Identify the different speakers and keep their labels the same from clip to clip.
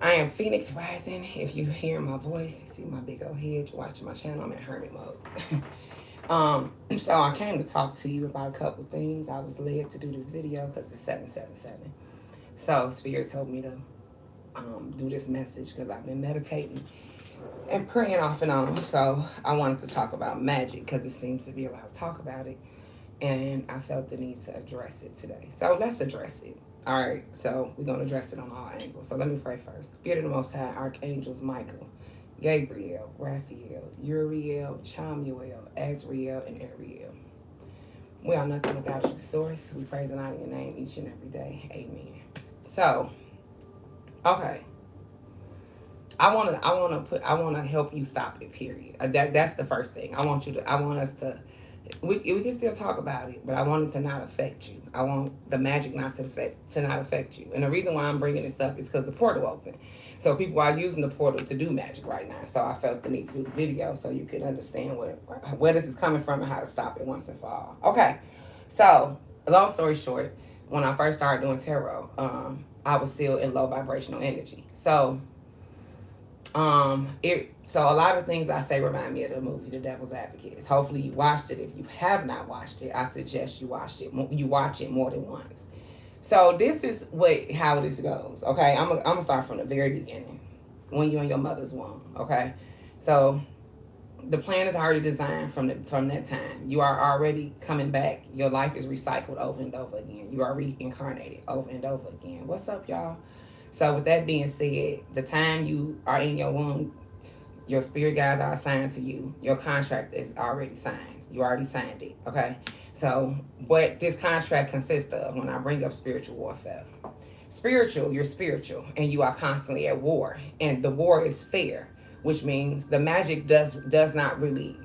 Speaker 1: I am Phoenix Rising. If you hear my voice, you see my big old head, you're watching my channel, I'm in hermit mode. So I came to talk to you about a couple things. I was led to do this video because it's 777. So Spirit told me to do this message because I've been meditating and praying off and on. So I wanted to talk about magic because it seems to be a lot of talk about it. And I felt the need to address it today. So let's address it. All right, so we're going to address it on all angles. So let me pray first. Spirit of the Most High, Archangels Michael, Gabriel, Raphael, Uriel, Chamuel, Azrael, and Ariel. We are nothing without you, Source. We praise and honor your name each and every day. Amen. So, okay. I want to help you stop it, period. That's the first thing. I want us to, we can still talk about it, but I want it to not affect you. I want the magic not to not affect you. And the reason why I'm bringing this up is because the portal open. So people are using the portal to do magic right now. So I felt the need to do the video so you could understand where this is coming from and how to stop it once and for all. Okay. So long story short, when I first started doing tarot, I was still in low vibrational energy. So so a lot of things I say remind me of the movie The Devil's Advocate. Hopefully you watched it. If you have not watched it, I suggest you watch it more than once. So this is how this goes. Okay, I'm gonna start from the very beginning, when you're in your mother's womb. Okay, so the plan is already designed from that time. You are already coming back. Your life is recycled over and over again. You are reincarnated over and over again. What's up, y'all? So with that being said, the time you are in your womb, your spirit guides are assigned to you. Your contract is already signed. You already signed it, okay? So what this contract consists of, when I bring up spiritual warfare. You're spiritual, and you are constantly at war. And the war is fair, which means the magic does not really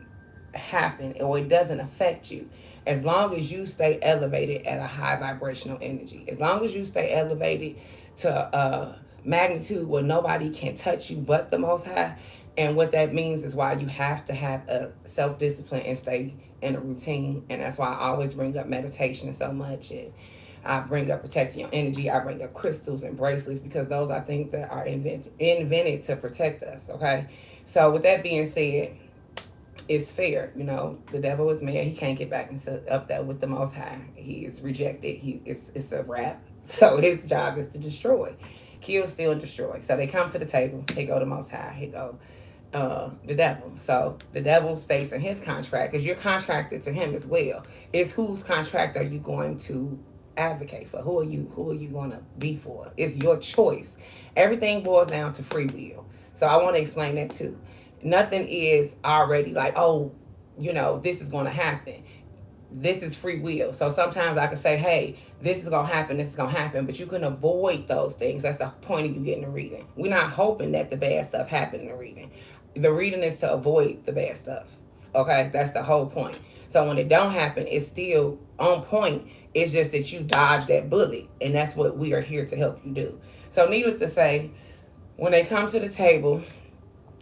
Speaker 1: happen, or it doesn't affect you. As long as you stay elevated at a high vibrational energy. As long as you stay elevated to a magnitude where nobody can touch you but the Most High. And what that means is why you have to have a self-discipline and stay in a routine. And that's why I always bring up meditation so much. And I bring up protecting your energy. I bring up crystals and bracelets, because those are things that are invented to protect us, okay? So with that being said, it's fair. You know, the devil is mad. He can't get back up there with the Most High. He is rejected. It's a wrap. So his job is to destroy. Kill, steal, and destroy. So they come to the table. Here go the Most High. Here go the devil. So the devil states in his contract, because you're contracted to him as well. It's whose contract are you going to advocate for? Who are you going to be for? It's your choice. Everything boils down to free will. So I want to explain that too. Nothing is already like, oh, this is going to happen. This is free will. So sometimes I can say, hey, this is going to happen, but you can avoid those things. That's the point of you getting a reading. We're not hoping that the bad stuff happen in the reading. The reading is to avoid the bad stuff. Okay? That's the whole point. So when it don't happen, it's still on point. It's just that you dodge that bullet, and that's what we are here to help you do. So needless to say, when they come to the table,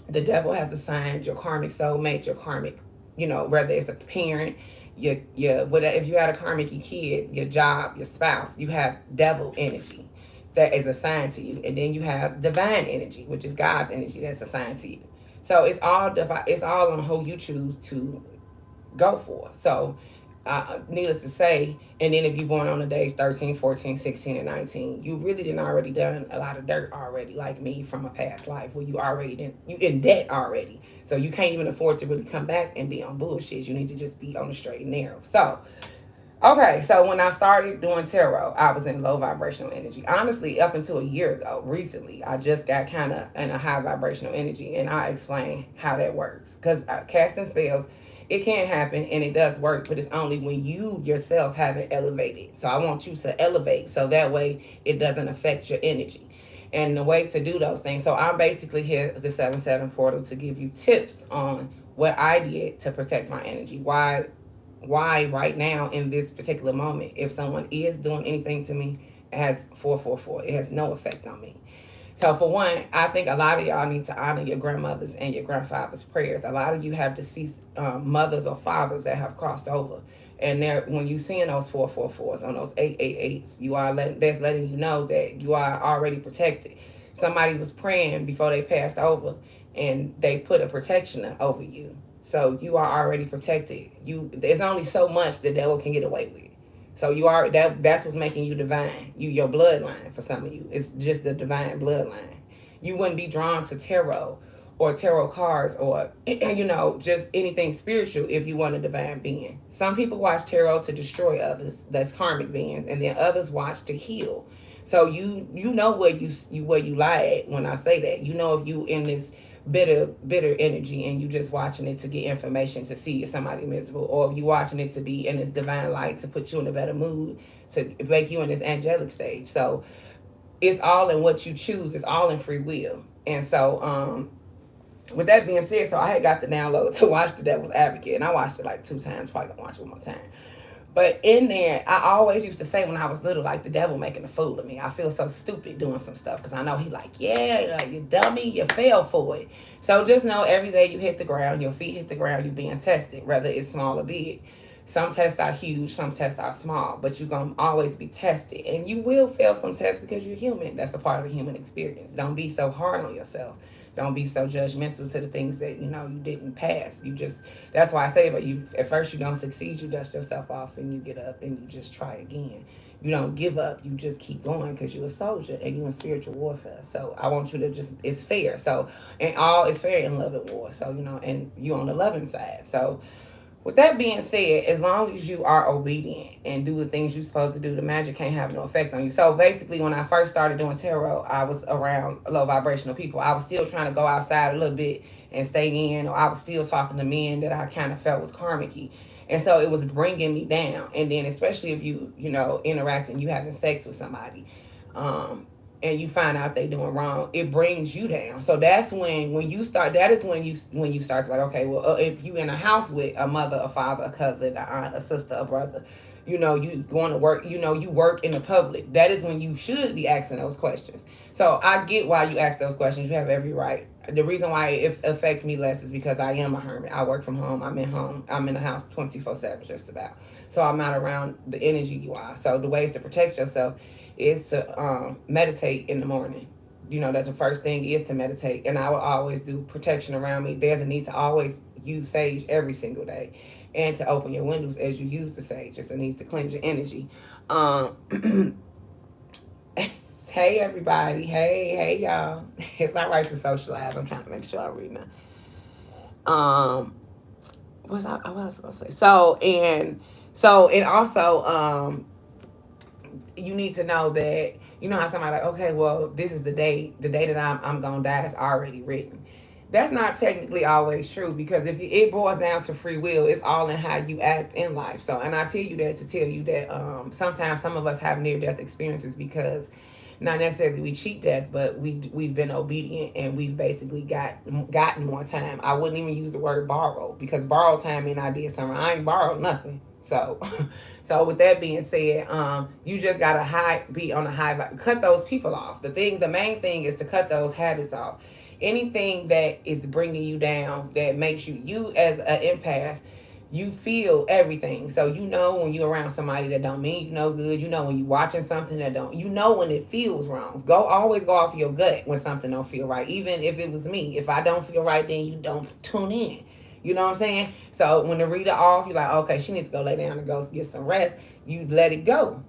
Speaker 1: the devil has assigned your karmic soulmate, your karmic, whether it's a parent, whatever, if you had a karmic kid, your job, your spouse, you have devil energy that is assigned to you, and then you have divine energy, which is God's energy that's assigned to you. So it's all on who you choose to go for. So needless to say, and then if you're born on the days 13, 14, 16, and 19, you really didn't already done a lot of dirt already, like me from a past life, where you in debt already. So you can't even afford to really come back and be on bullshit. You need to just be on the straight and narrow. So, okay, so when I started doing tarot, I was in low vibrational energy. Honestly, up until a year ago, recently, I just got kind of in a high vibrational energy, and I explain how that works. Because casting spells, it can happen, and it does work, but it's only when you yourself haven't elevated. So I want you to elevate, so that way it doesn't affect your energy. And the way to do those things. So I'm basically here as the 7-7 portal to give you tips on what I did to protect my energy. Why right now in this particular moment, if someone is doing anything to me, it has 444. It has no effect on me. So for one, I think a lot of y'all need to honor your grandmothers and your grandfathers' prayers. A lot of you have deceased mothers or fathers that have crossed over. And when you seeing those 444s on those 888s, that's letting you know that you are already protected. somebody was praying before they passed over, and they put a protection over you. So you are already protected. There's only so much the devil can get away with. So you are that's what's making you divine. Your bloodline for some of you. It's just the divine bloodline. You wouldn't be drawn to tarot or tarot cards or just anything spiritual if you want a divine being. Some people watch tarot to destroy others, that's karmic beings, and then others watch to heal. So you know where you lie at when I say that. You know if you in this bitter energy and you just watching it to get information to see if somebody miserable, or if you watching it to be in this divine light to put you in a better mood, to make you in this angelic stage. So it's all in what you choose. It's all in free will. And so with that being said, so I had got the download to watch The Devil's Advocate, and I watched it like 2 times. Probably gonna watch it one more time. But in there, I always used to say when I was little, like, the devil making a fool of me. I feel so stupid doing some stuff because I know he like, yeah, you dummy, you fell for it. So just know every day you hit the ground, your feet hit the ground, you being tested, whether it's small or big. Some tests are huge, some tests are small, but you're going to always be tested. And you will fail some tests because you're human. That's a part of the human experience. Don't be so hard on yourself. Don't be so judgmental to the things that you didn't pass. That's why I say, but you at first you don't succeed, you dust yourself off and you get up and you just try again. You don't give up, you just keep going because you're a soldier and you're in spiritual warfare. So I want you to it's fair. So, and all is fair in love and war. So, and you on the loving side. So with that being said, as long as you are obedient and do the things you're supposed to do, the magic can't have no effect on you. So basically, when I first started doing tarot, I was around low vibrational people. I was still trying to go outside a little bit and stay in, or I was still talking to men that I kind of felt was karmic-y. And so it was bringing me down. And then especially if interacting, you having sex with somebody, and you find out they doing wrong, it brings you down. So that's when you start. That is when you start to like, okay, well, if you in a house with a mother, a father, a cousin, a aunt, a sister, a brother, you going to work, you work in the public. That is when you should be asking those questions. So I get why you ask those questions. You have every right. The reason why it affects me less is because I am a hermit. I work from home. I'm in the house 24/7, just about. So I'm not around the energy you are. So the ways to protect yourself is to meditate in the morning. That's the first thing is to meditate. And I will always do protection around me. There's a need to always use sage every single day, and to open your windows as you use the sage. It's a need to cleanse your energy. Hey everybody, hey y'all. It's not right to socialize. I'm trying to make sure I read now. What was I supposed to say? And also you need to know that how somebody like, okay, well, this is the day that I'm gonna die is already written. That's not technically always true, because if it boils down to free will, it's all in how you act in life. So, and I tell you that to tell you that sometimes some of us have near death experiences because not necessarily we cheat death, but we've been obedient and we've basically gotten more time. I wouldn't even use the word borrow, because borrow time mean I did something. I ain't borrowed nothing. So, so with that being said, you just gotta be on a high. Cut those people off. The main thing is to cut those habits off. Anything that is bringing you down, that makes you as an empath, you feel everything. So when you're around somebody that don't mean you no good. When you're watching something that don't. When it feels wrong. Always go off your gut when something don't feel right. Even if it was me, if I don't feel right, then you don't tune in. You know what I'm saying? So when the reader off, you're like, okay, she needs to go lay down and go get some rest. You let it go.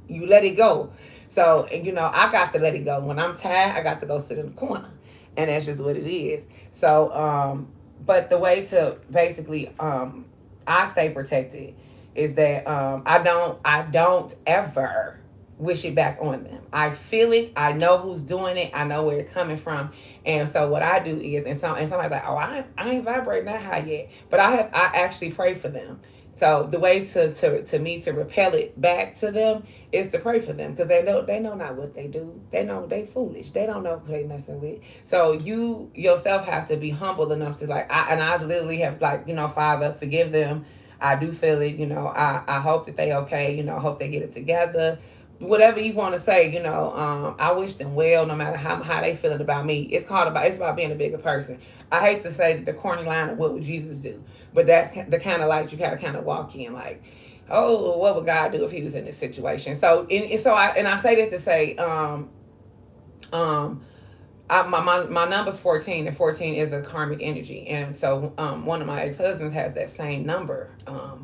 Speaker 1: You let it go. So, I got to let it go. When I'm tired, I got to go sit in the corner. And that's just what it is. So, but the way to basically, I stay protected is that I don't ever wish it back on them. I feel it. I know who's doing it. I know where it's coming from. And so what I do is, and somebody's like, oh, I ain't vibrating that high yet. But I actually pray for them. So the way to me to repel it back to them is to pray for them, because they know not what they do. They know they foolish. They don't know who they messing with. So you yourself have to be humble enough to I literally have Father, forgive them. I do feel it. I hope that they okay. I hope they get it together. Whatever you want to say, I wish them well, no matter how they feeling about me. It's about being a bigger person. I hate to say the corny line of what would Jesus do, but that's the kind of light you gotta kind of walk in, like, oh, what would God do if He was in this situation? So, I say this to say, My number's 14, and 14 is a karmic energy. And so one of my ex-husbands has that same number.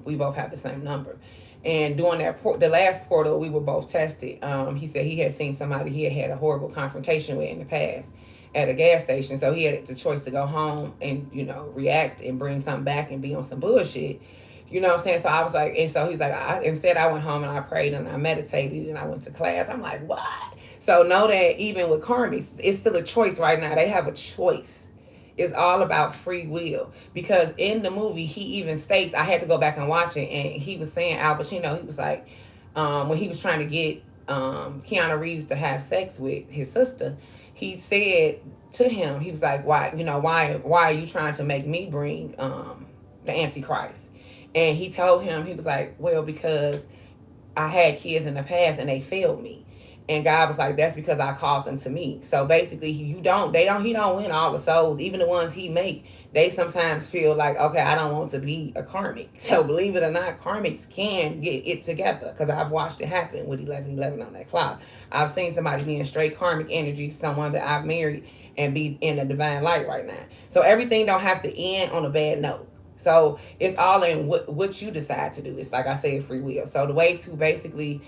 Speaker 1: We both have the same number. And during the last portal, we were both tested. He said he had seen somebody he had had a horrible confrontation with in the past at a gas station. So he had the choice to go home and, react and bring something back and be on some bullshit. You know what I'm saying? So I was like, and so he's like, instead I went home and I prayed and I meditated and I went to class. I'm like, what? So know that even with karmics, it's still a choice right now. They have a choice. It's all about free will. Because in the movie, he even states, I had to go back and watch it, and he was saying, Al Pacino, he was like, when he was trying to get Keanu Reeves to have sex with his sister, he said to him, he was like, why are you trying to make me bring the Antichrist? And he told him, he was like, well, because I had kids in the past and they failed me. And God was like, that's because I called them to me. So basically, he don't win all the souls. Even the ones he make, they sometimes feel like, okay, I don't want to be a karmic. So believe it or not, karmics can get it together, because I've watched it happen with 1111 on that clock. I've seen somebody be in straight karmic energy, someone that I've married, and be in a divine light right now. So everything don't have to end on a bad note. So it's all in what you decide to do. It's like I said, free will. So the way to basically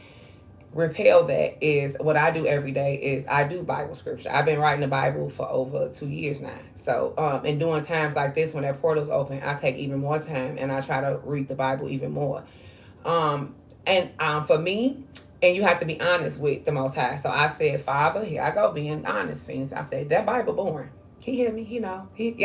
Speaker 1: repel that is, what I do every day is I do Bible scripture. I've been writing the Bible for over 2 years now. So and during times like this, when that portal's open, I take even more time and I try to read the Bible even more. And for me, and you have to be honest with the Most High. So I said, Father, here I go being honest, things. I said, that Bible boring. He hear me,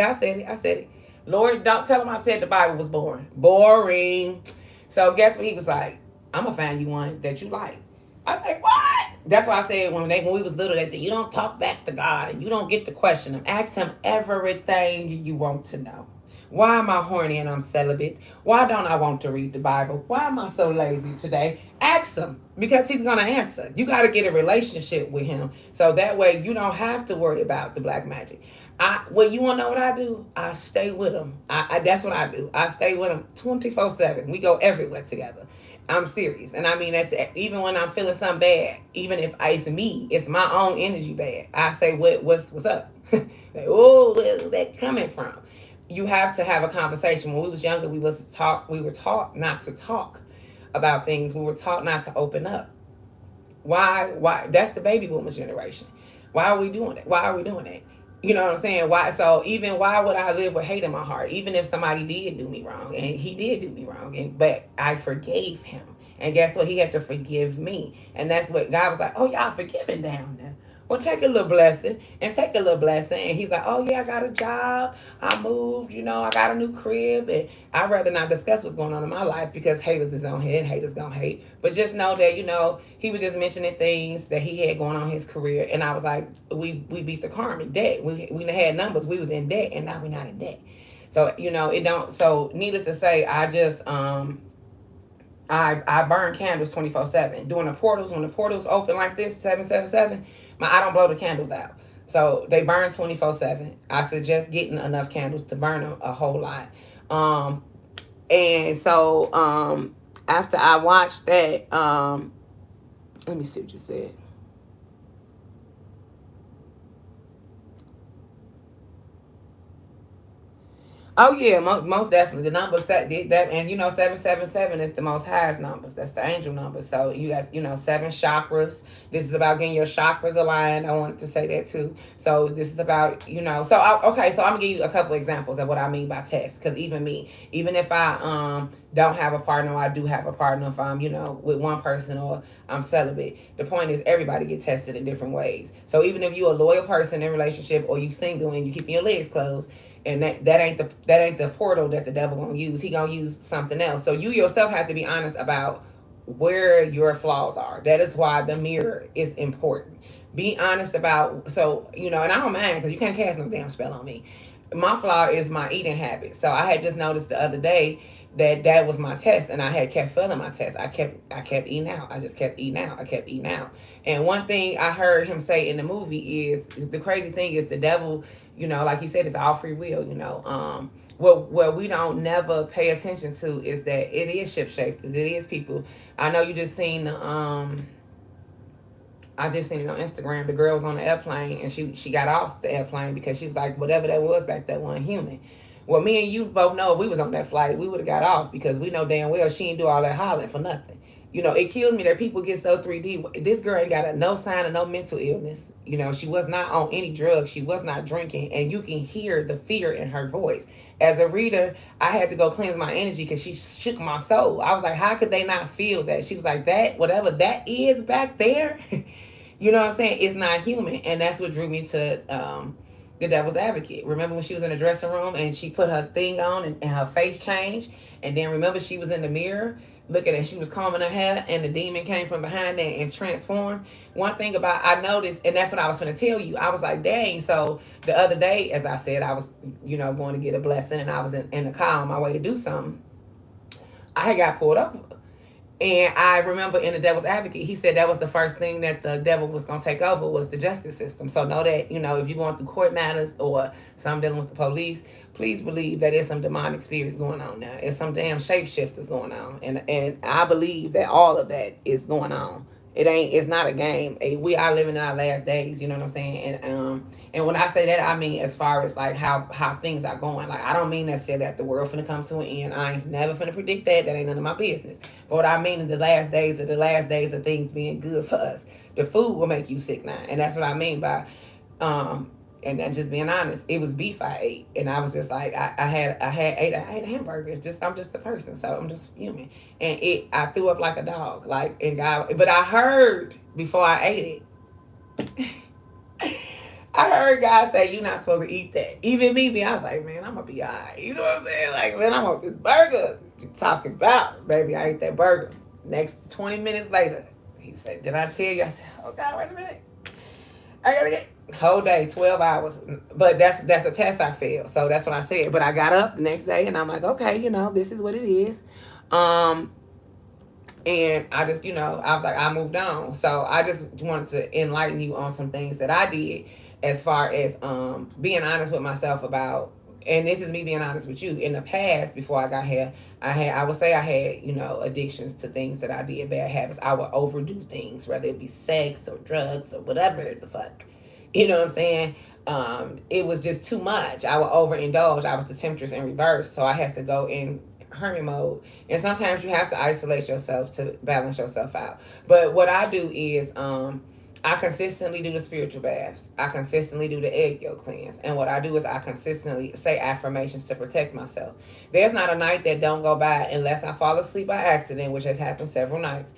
Speaker 1: I said it. Lord, don't tell him I said the Bible was boring. Boring. So guess what he was like? I'm going to find you one that you like. I was like, what? That's why I said when we was little, they said, you don't talk back to God and you don't get to question him. Ask him everything you want to know. Why am I horny and I'm celibate? Why don't I want to read the Bible? Why am I so lazy today? Ask him, because he's going to answer. You got to get a relationship with him, so that way you don't have to worry about the black magic. You want to know what I do? I stay with him. That's what I do. I stay with him 24/7. We go everywhere together. I'm serious. And I mean, that's even when I'm feeling something bad, even if it's me, it's my own energy bad. I say, what's up? Like, oh, where's that coming from? You have to have a conversation. When we was younger, we were taught not to talk about things. We were taught not to open up. Why? That's the baby boomer generation. Why are we doing it? Why are we doing it? You know what I'm saying? Why would I live with hate in my heart? Even if somebody did do me wrong, and he did do me wrong, but I forgave him. And guess what? He had to forgive me. And that's what God was like, oh, y'all forgiving down there. Well, take a little blessing and take a little blessing. And he's like, oh, yeah, I got a job. I moved, I got a new crib. And I'd rather not discuss what's going on in my life, because haters is on here and haters gonna hate. But just know that, he was just mentioning things that he had going on in his career. And I was like, we beat the karmic debt. We had numbers. We was in debt, and now we're not in debt. So, it don't. So needless to say, I just, I burn candles 24/7. During the portals, when the portals open like this, 777, I don't blow the candles out. So they burn 24/7. I suggest getting enough candles to burn a whole lot. And so after I watched that, let me see what you said. Oh yeah, most definitely. The number set that, and 777 is the most highest numbers. That's the angel number. So you got 7 chakras. This is about getting your chakras aligned. I wanted to say that too. So this is about okay. So I'm gonna give you a couple examples of what I mean by test. Because even me, even if I don't have a partner, or I do have a partner, if I'm with one person, or I'm celibate, the point is everybody get tested in different ways. So even if you're a loyal person in a relationship, or you single and you keeping your legs closed, and that ain't the portal that the devil gonna use. He gonna use something else. So you yourself have to be honest about where your flaws are. That is why the mirror is important. Be honest about, and I don't mind, because you can't cast no damn spell on me. My flaw is my eating habit. So I had just noticed the other day that was my test, and I had kept failing my test. I kept eating out. I just kept eating out. I kept eating out. And one thing I heard him say in the movie is, the crazy thing is, the devil, like he said, it's all free will. What we don't never pay attention to is that it is ship shaped. It is people. I know you just seen the I just seen it on Instagram. The girl was on the airplane and she got off the airplane because she was like, whatever that was back there wasn't human. Well, me and you both know if we was on that flight, we would have got off because we know damn well she didn't do all that hollering for nothing. It kills me that people get so 3D. This girl ain't got no sign of no mental illness. She was not on any drugs. She was not drinking. And you can hear the fear in her voice. As a reader, I had to go cleanse my energy because she shook my soul. I was like, how could they not feel that? She was like, that, whatever that is back there, you know what I'm saying? It's not human. And that's what drew me to the Devil's Advocate. Remember when she was in the dressing room and she put her thing on and her face changed? And then remember she was in the mirror looking and she was combing her hair and the demon came from behind there and transformed. One thing about I noticed, and that's what I was going to tell you, I was like, dang. So the other day, as I said, I was, going to get a blessing and I was in the car on my way to do something. I had got pulled over. And I remember in the Devil's Advocate, he said that was the first thing that the devil was going to take over was the justice system. So know that, if you're going through court matters or some dealing with the police, please believe that there's some demonic spirits going on now. There's some damn shapeshifters going on. And I believe that all of that is going on. It's not a game. We are living in our last days, you know what I'm saying? And when I say that, I mean as far as like how things are going. Like I don't mean necessarily that the world finna come to an end. I ain't never finna predict that. That ain't none of my business. But what I mean in the last days of things being good for us. The food will make you sick now. And that's what I mean by and then just being honest, it was beef I ate, and I was just like, I ate hamburgers. I'm just a person, so I'm just human, and I threw up like a dog, like and God, but I heard before I ate it, I heard God say you're not supposed to eat that. Even me, I was like, man, I'm gonna be alright. You know what I'm saying? Like, man, I want this burger. What you talking about, baby? I ate that burger. Next 20 minutes later, he said, did I tell you? I said, oh God, wait a minute. I gotta get whole day, 12 hours. But that's a test I failed. So that's what I said. But I got up the next day and I'm like, okay, this is what it is. And I just, I was like, I moved on. So I just wanted to enlighten you on some things that I did as far as being honest with myself about, and this is me being honest with you. In the past, before I got here, I would say I had, addictions to things that I did, bad habits. I would overdo things, whether it be sex or drugs or whatever the fuck. You know what I'm saying? It was just too much. I would overindulge. I was the temptress in reverse. So I had to go in hermit mode. And sometimes you have to isolate yourself to balance yourself out. But what I do is I consistently do the spiritual baths. I consistently do the egg yolk cleanse. And what I do is I consistently say affirmations to protect myself. There's not a night that don't go by unless I fall asleep by accident, which has happened several nights,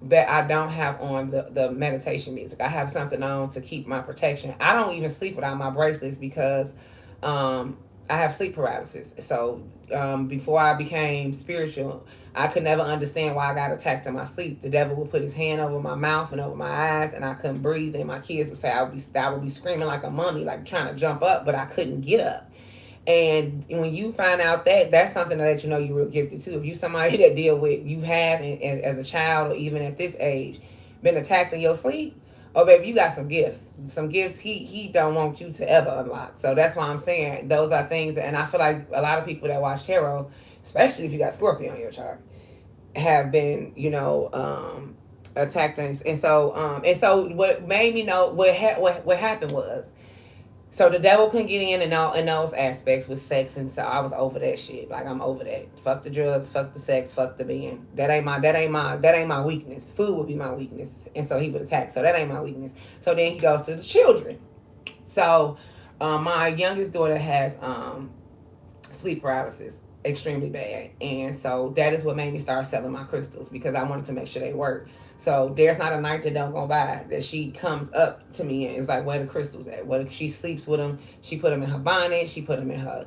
Speaker 1: that I don't have on the meditation music. I have something on to keep my protection. I don't even sleep without my bracelets because I have sleep paralysis. So before I became spiritual, I could never understand why I got attacked in my sleep. The devil would put his hand over my mouth and over my eyes, and I couldn't breathe. And my kids would say I would be screaming like a mummy, like trying to jump up, but I couldn't get up. And when you find out that's something that you're real gifted too. If you somebody that deal with, you have as a child or even at this age, been attacked in your sleep, oh baby, you got some gifts. Some gifts he don't want you to ever unlock. So that's why I'm saying those are things, and I feel like a lot of people that watch tarot, especially if you got Scorpio on your chart, have been, attacked. And so what made me know what happened was, so the devil couldn't get in those aspects with sex, and so I was over that shit. Like I'm over that. Fuck the drugs, fuck the sex, fuck the being. That ain't my weakness. Food would be my weakness, and so he would attack. So that ain't my weakness. So then he goes to the children. So my youngest daughter has sleep paralysis, extremely bad, and so that is what made me start selling my crystals because I wanted to make sure they work. So there's not a night that don't go by that she comes up to me and is like, where the crystals at? What if she sleeps with them? She put them in her bonnet. She put them in her,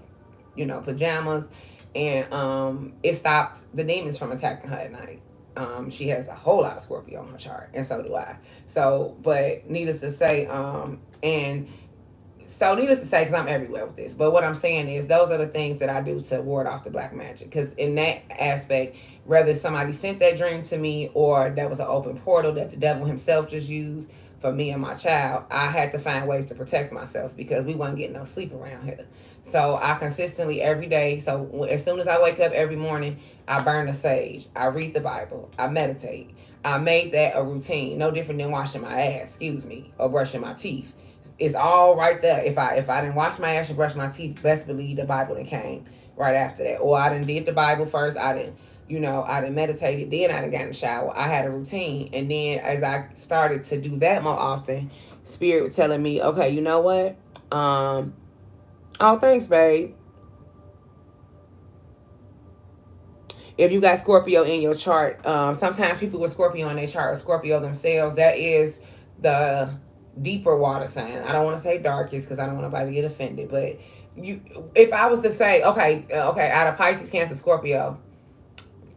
Speaker 1: pajamas. And it stopped the demons from attacking her at night. She has a whole lot of Scorpio on her chart, and so do I. So, but needless to say, because I'm everywhere with this. But what I'm saying is those are the things that I do to ward off the black magic. Because in that aspect, whether somebody sent that dream to me or that was an open portal that the devil himself just used for me and my child, I had to find ways to protect myself because we wasn't getting no sleep around here. So I consistently every day, so as soon as I wake up every morning, I burn a sage, I read the Bible, I meditate. I made that a routine, no different than washing my ass, excuse me, or brushing my teeth. It's all right there. If I didn't wash my ass and brush my teeth, best believe the Bible that came right after that. Or I didn't did the Bible first. I didn't, I didn't meditate. Then I didn't got in the shower. I had a routine, and then as I started to do that more often, Spirit was telling me, okay, you know what? Oh, thanks, babe. If you got Scorpio in your chart, sometimes people with Scorpio in their chart or Scorpio themselves, that is the deeper water sign. I don't want to say darkest because I don't want nobody to get offended, but if I was to say, okay, out of Pisces, Cancer, Scorpio,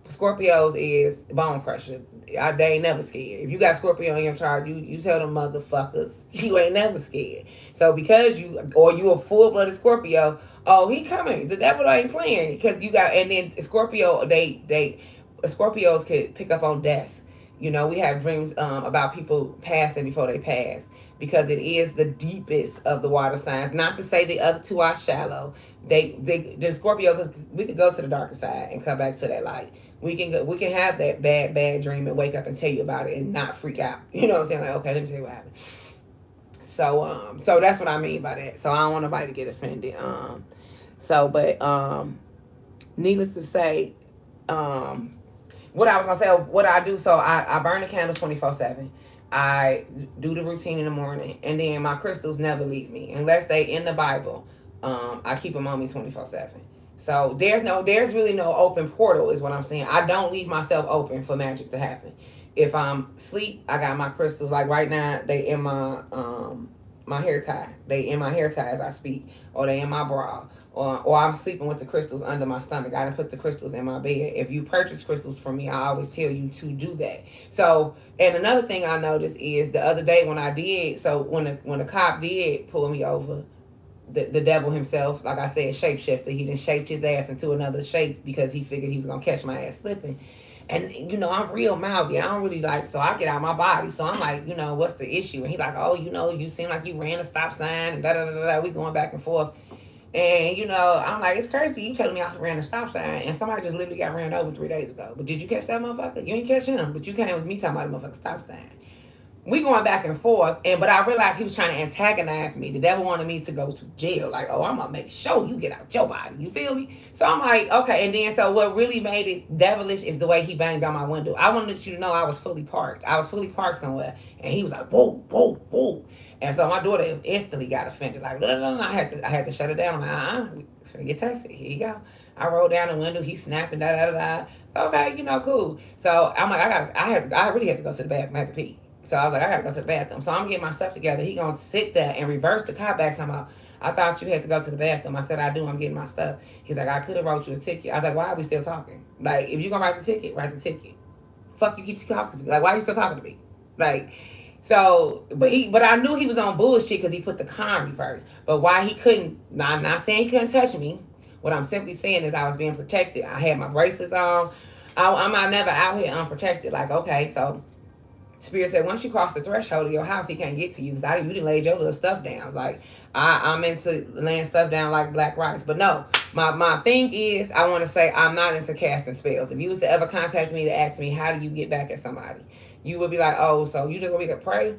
Speaker 1: Scorpios is bone crusher. They ain't never scared. If you got Scorpio in your chart, you tell them motherfuckers you ain't never scared. So because you a full blooded Scorpio, oh, he coming. The devil ain't playing because you got. And then Scorpio, they Scorpios could pick up on death. We have dreams about people passing before they pass because it is the deepest of the water signs. Not to say the other two are shallow. The Scorpio, we could go to the darker side and come back to that light. We can have that bad dream and wake up and tell you about it and not freak out. You know what I'm saying? Like, okay, let me tell you what happened. So that's what I mean by that. So I don't want nobody to get offended. Needless to say, what I was gonna say, what I do. So I burn the candles 24/7. I do the routine in the morning, and then my crystals never leave me unless they in the Bible. I keep them on me 24/7. So there's really no open portal is what I'm saying. I don't leave myself open for magic to happen. If I'm asleep, I got my crystals. Like right now, they in my my hair tie. They in my hair tie as I speak, or they in my bra, or I'm sleeping with the crystals under my stomach. I done put the crystals in my bed. If you purchase crystals from me, I always tell you to do that. So, and another thing I noticed is the other day when I did, so when the cop did pull me over, the devil himself, like I said, shapeshifter. He done shaped his ass into another shape because he figured he was gonna catch my ass slipping. And I'm real mouthy. I don't really so I get out my body. So I'm like, what's the issue? And he like, oh, you seem like you ran a stop sign and da da da da. We going back and forth. And I'm like, it's crazy. You telling me I ran a stop sign and somebody just literally got ran over 3 days ago. But did you catch that motherfucker? You ain't catch him, but you came with me talking about a motherfucking stop sign. We going back and forth, but I realized he was trying to antagonize me. The devil wanted me to go to jail. Like, oh, I'm gonna make sure you get out your body. You feel me? So I'm like, okay. And then so what really made it devilish is the way he banged on my window. I wanted you to know I was fully parked. I was fully parked somewhere, and he was like, whoa, whoa, whoa. And so my daughter instantly got offended. Like, no. I had to shut it down. I'm like, we're gonna get tested. Here you go. I rolled down the window. He's snapping. Da da da da. Okay, cool. So I'm like, I really had to go to the bathroom. I had to pee. So I was like, I gotta go to the bathroom. So I'm getting my stuff together. He gonna sit there and reverse the cop back talking about, I thought you had to go to the bathroom. I said, I do. I'm getting my stuff. He's like, I could have wrote you a ticket. I was like, why are we still talking? Like, if you gonna write the ticket, write the ticket. Fuck you, keep talking to me. Like, why are you still talking to me? Like, so, but I knew he was on bullshit because he put the con reverse. But why he couldn't, I'm not saying he couldn't touch me. What I'm simply saying is I was being protected. I had my bracelets on. I'm not never out here unprotected. Like, okay, so Spirit said, once you cross the threshold of your house, he can't get to you because you didn't lay your little stuff down. Like, I'm into laying stuff down like black rice. But no, my thing is, I want to say I'm not into casting spells. If you was to ever contact me to ask me, how do you get back at somebody? You would be like, oh, so you just want me to pray?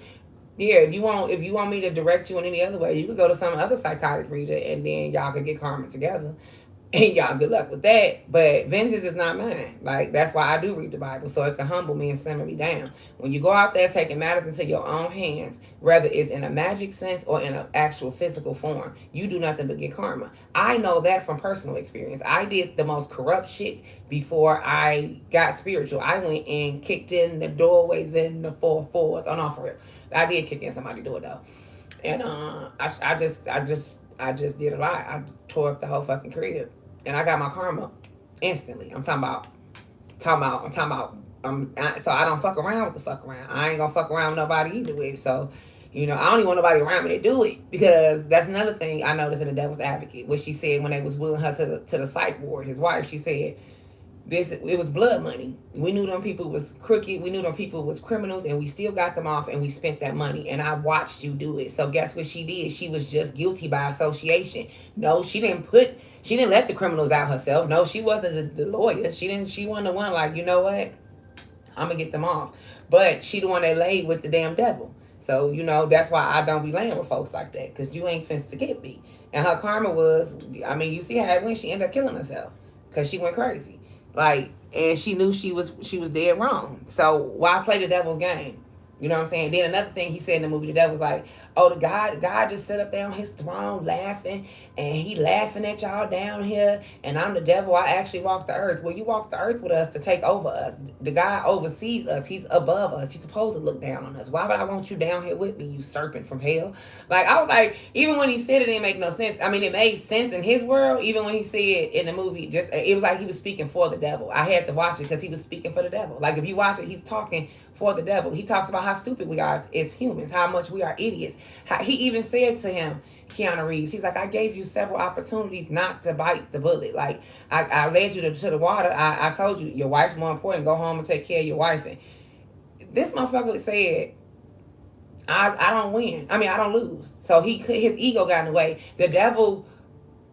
Speaker 1: Yeah, if you want me to direct you in any other way, you could go to some other psychotic reader and then y'all could get karma together. And y'all good luck with that. But vengeance is not mine. Like, that's why I do read the Bible, so it can humble me and simmer me down. When you go out there taking matters into your own hands, whether it's in a magic sense or in an actual physical form, you do nothing but get karma. I know that from personal experience. I did the most corrupt shit before I got spiritual. I went and kicked in the doorways in the 4/4s. Oh no, for real. I did kick in somebody's door though. And I just did a lot. I tore up the whole fucking crib. And I got my karma instantly. So I don't fuck around with the fuck around. I ain't gonna fuck around with nobody either with. So, I don't even want nobody around me to do it. Because that's another thing I noticed in the Devil's Advocate. What she said when they was wheeling her to the psych ward, his wife, she said, it was blood money. We knew them people was crooked. We knew them people was criminals, and we still got them off, and we spent that money. And I watched you do it. So guess what she did? She was just guilty by association. No, she didn't let the criminals out herself. No, she wasn't the lawyer. She wasn't the one like, you know what? I'm gonna get them off. But she the one that laid with the damn devil. So, that's why I don't be laying with folks like that. Because you ain't finna to get me. And her karma was, you see how it went. She ended up killing herself. Because she went crazy. Like, and she knew she was dead wrong. So why play the devil's game? You know what I'm saying? Then another thing he said in the movie, the devil's like, oh, God just sat up there on his throne laughing, and he laughing at y'all down here, and I'm the devil. I actually walk the earth. Well, you walk the earth with us to take over us. The God oversees us. He's above us. He's supposed to look down on us. Why would I want you down here with me, you serpent from hell? Like, I was like, even when he said it didn't make no sense. I mean, it made sense in his world. Even when he said in the movie, just it was like he was speaking for the devil. I had to watch it because he was speaking for the devil. Like, if you watch it, he's talking for the devil. He talks about how stupid we are as humans, how much we are idiots. He even said to him, Keanu Reeves, he's like, I gave you several opportunities not to bite the bullet. Like, I led you to the water. I told you, your wife's more important. Go home and take care of your wife. And this motherfucker said, I don't win. I don't lose. So his ego got in the way. The devil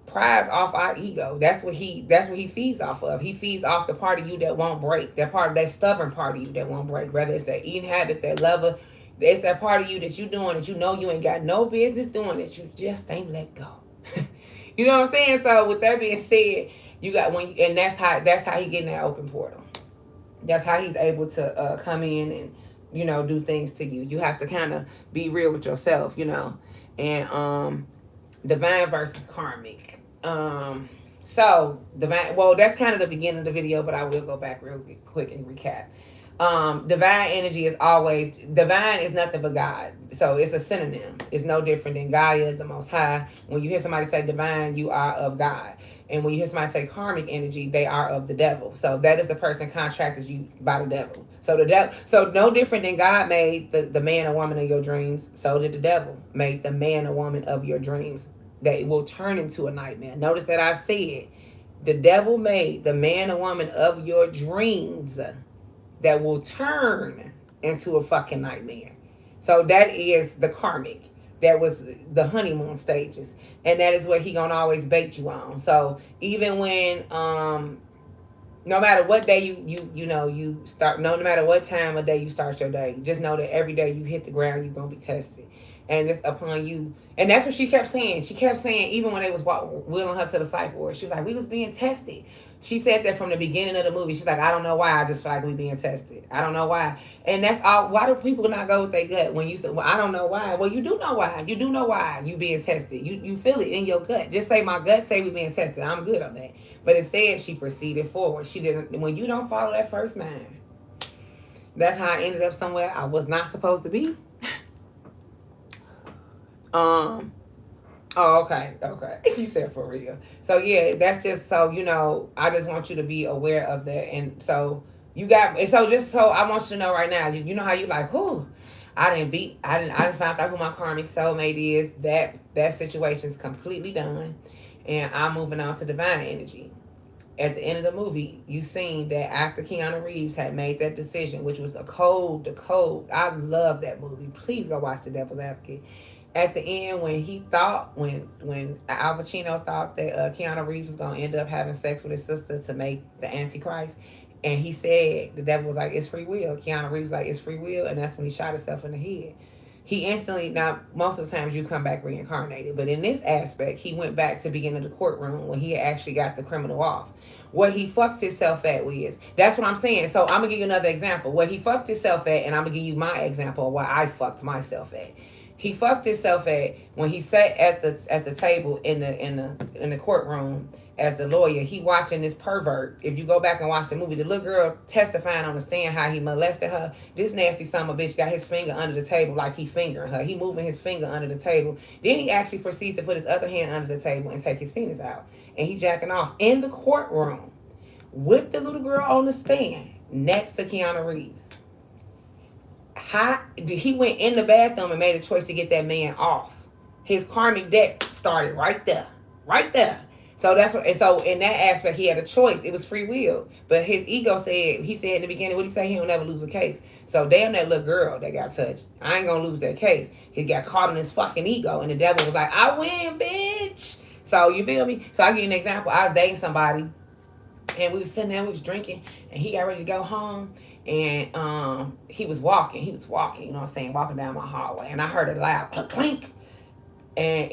Speaker 1: prize off our ego. That's what he feeds off of. He feeds off the part of you that won't break. That stubborn part of you that won't break. Whether it's that eating habit, that lover, it's that part of you that you doing that you know you ain't got no business doing, that you just ain't let go. You know what I'm saying? So with that being said, you got and that's how he getting that open portal. That's how he's able to come in and do things to you. You have to kind of be real with yourself, and divine versus karmic. So divine, well, that's kind of the beginning of the video, but I will go back real quick and recap. Divine energy is always, divine is nothing but God. So it's a synonym. It's no different than Gaia, the Most High. When you hear somebody say divine, you are of God. And when you hear somebody say karmic energy, they are of the devil. So that is the person contracted you by the devil. So no different than God made the man or woman of your dreams, so did the devil make the man or woman of your dreams. That will turn into a nightmare. Notice that I said the devil made the man or woman of your dreams that will turn into a fucking nightmare. So that is the karmic. That was the honeymoon stages. And that is what he gonna always bait you on. So even when no matter what day you start, no matter what time of day you start your day, just know that every day you hit the ground, you're gonna be tested. And it's upon you. And that's what she kept saying. She kept saying, even when they was wheeling her to the psych ward, she was like, we was being tested. She said that from the beginning of the movie. She's like, I don't know why. I just feel like we being tested. I don't know why. And that's all. Why do people not go with their gut when you say, well, I don't know why? Well, you do know why. You do know why you being tested. You feel it in your gut. Just say, my gut say we being tested. I'm good on that. But instead, she proceeded forward. She didn't. When you don't follow that first mind, that's how I ended up somewhere I was not supposed to be. Oh, okay. She said for real. So yeah, that's just so I just want you to be aware of that. And so I want you to know right now, you know how you like, whew, I didn't find out who my karmic soulmate is. That situation's completely done. And I'm moving on to divine energy. At the end of the movie, you seen that after Keanu Reeves had made that decision, which was the code. I love that movie. Please go watch The Devil's Advocate. At the end, when Al Pacino thought that Keanu Reeves was going to end up having sex with his sister to make the Antichrist, and he said, the devil was like, it's free will. Keanu Reeves was like, it's free will, and that's when he shot himself in the head. He instantly, now, most of the times you come back reincarnated, but in this aspect, he went back to beginning of the courtroom when he actually got the criminal off. What he fucked himself at was, that's what I'm saying. So I'm going to give you another example. What he fucked himself at, and I'm going to give you my example of what I fucked myself at. He fucked himself at when he sat at the table in the courtroom as the lawyer. He watching this pervert. If you go back and watch the movie, the little girl testifying on the stand how he molested her. This nasty son of a bitch got his finger under the table like he fingering her. He moving his finger under the table. Then he actually proceeds to put his other hand under the table and take his penis out. And he jacking off in the courtroom with the little girl on the stand next to Keanu Reeves. He went in the bathroom and made a choice to get that man off. His karmic debt started right there. So that's what, and so in that aspect, he had a choice. It was free will. But his ego said, he said in the beginning, what he say? He don't never lose a case. So damn that little girl that got touched. I ain't gonna lose that case. He got caught in his fucking ego, and the devil was like, I win, bitch. So you feel me? So I'll give you an example. I was dating somebody, and we was sitting there, we was drinking, and he got ready to go home, and he was walking, you know what I'm saying, walking down my hallway, and I heard a loud clink, and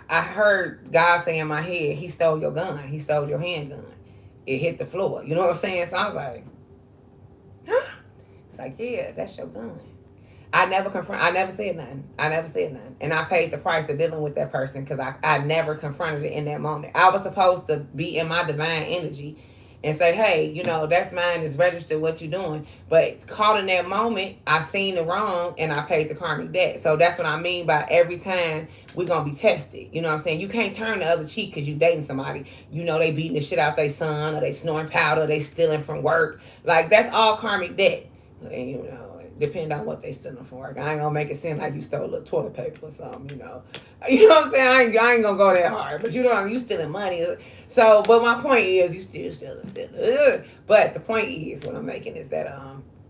Speaker 1: I heard God say in my head, he stole your gun, he stole your handgun. It hit the floor, you know what I'm saying? So I was like, huh? It's like, yeah, that's your gun. I never said nothing. And I paid the price of dealing with that person because I never confronted it in that moment. I was supposed to be in my divine energy and say, hey, you know, that's mine, is registered, what you doing. But caught in that moment, I seen the wrong and I paid the karmic debt. So that's what I mean by every time we're going to be tested. You know what I'm saying? You can't turn the other cheek because you dating somebody. You know, they beating the shit out their son, or they snoring powder, they stealing from work. Like, that's all karmic debt. And, you know, depend on what they stealing from work. I ain't gonna make it seem like you stole a little toilet paper or something, you know. You know what I'm saying? I ain't gonna go that hard. But you know, you stealing money. So, but my point is, you still stealing. But the point is, what I'm making is that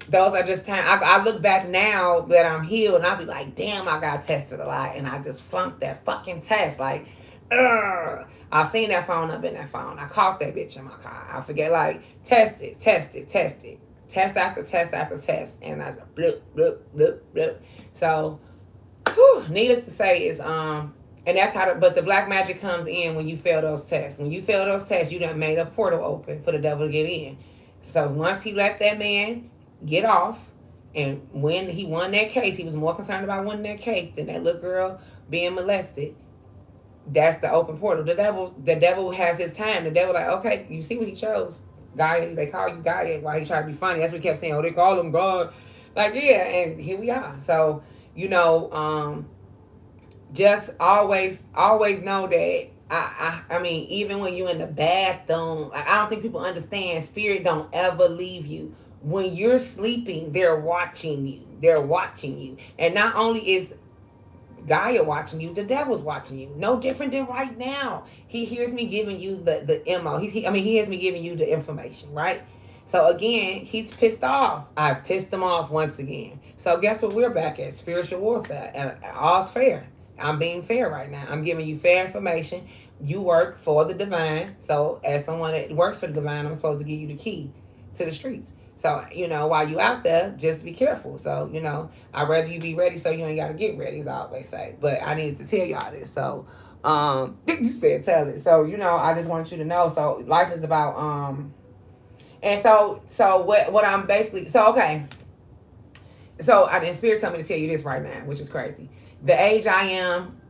Speaker 1: those are just time. I look back now that I'm healed, and I'll be like, damn, I got tested a lot, and I just flunked that fucking test. Like, I seen that phone up in that phone. I caught that bitch in my car. I forget, like, test it. Test after test after test, and I bloop, bloop, bloop, bloop. So, needless to say is and that's how. But the black magic comes in when you fail those tests. When you fail those tests, you done made a portal open for the devil to get in. So once he let that man get off, and when he won that case, he was more concerned about winning that case than that little girl being molested. That's the open portal. The devil has his time. The devil like, okay, you see what he chose. Gaia, they call you Gaia while he tried to be funny. That's what he kept saying. Oh, they call him God. Like, yeah, and here we are. So, you know, just always know that I mean, even when you're in the bathroom, I don't think people understand spirit don't ever leave you. When you're sleeping, they're watching you. And not only is Gaia watching you, the devil's watching you. No different than right now. He hears me giving you the MO. He hears me giving you the information, right? So again, he's pissed off. I've pissed him off once again. So guess what we're back at? Spiritual warfare. And all's fair. I'm being fair right now. I'm giving you fair information. You work for the divine. So as someone that works for the divine, I'm supposed to give you the key to the streets. So, you know, while you out there, just be careful. So, you know, I'd rather you be ready so you ain't got to get ready, as I always say. But I needed to tell y'all this. So, you said tell it. So, you know, I just want you to know. So, life is about, and so what I'm basically, so, okay. So, I didn't spirit tell me to tell you this right now, which is crazy. The age I am,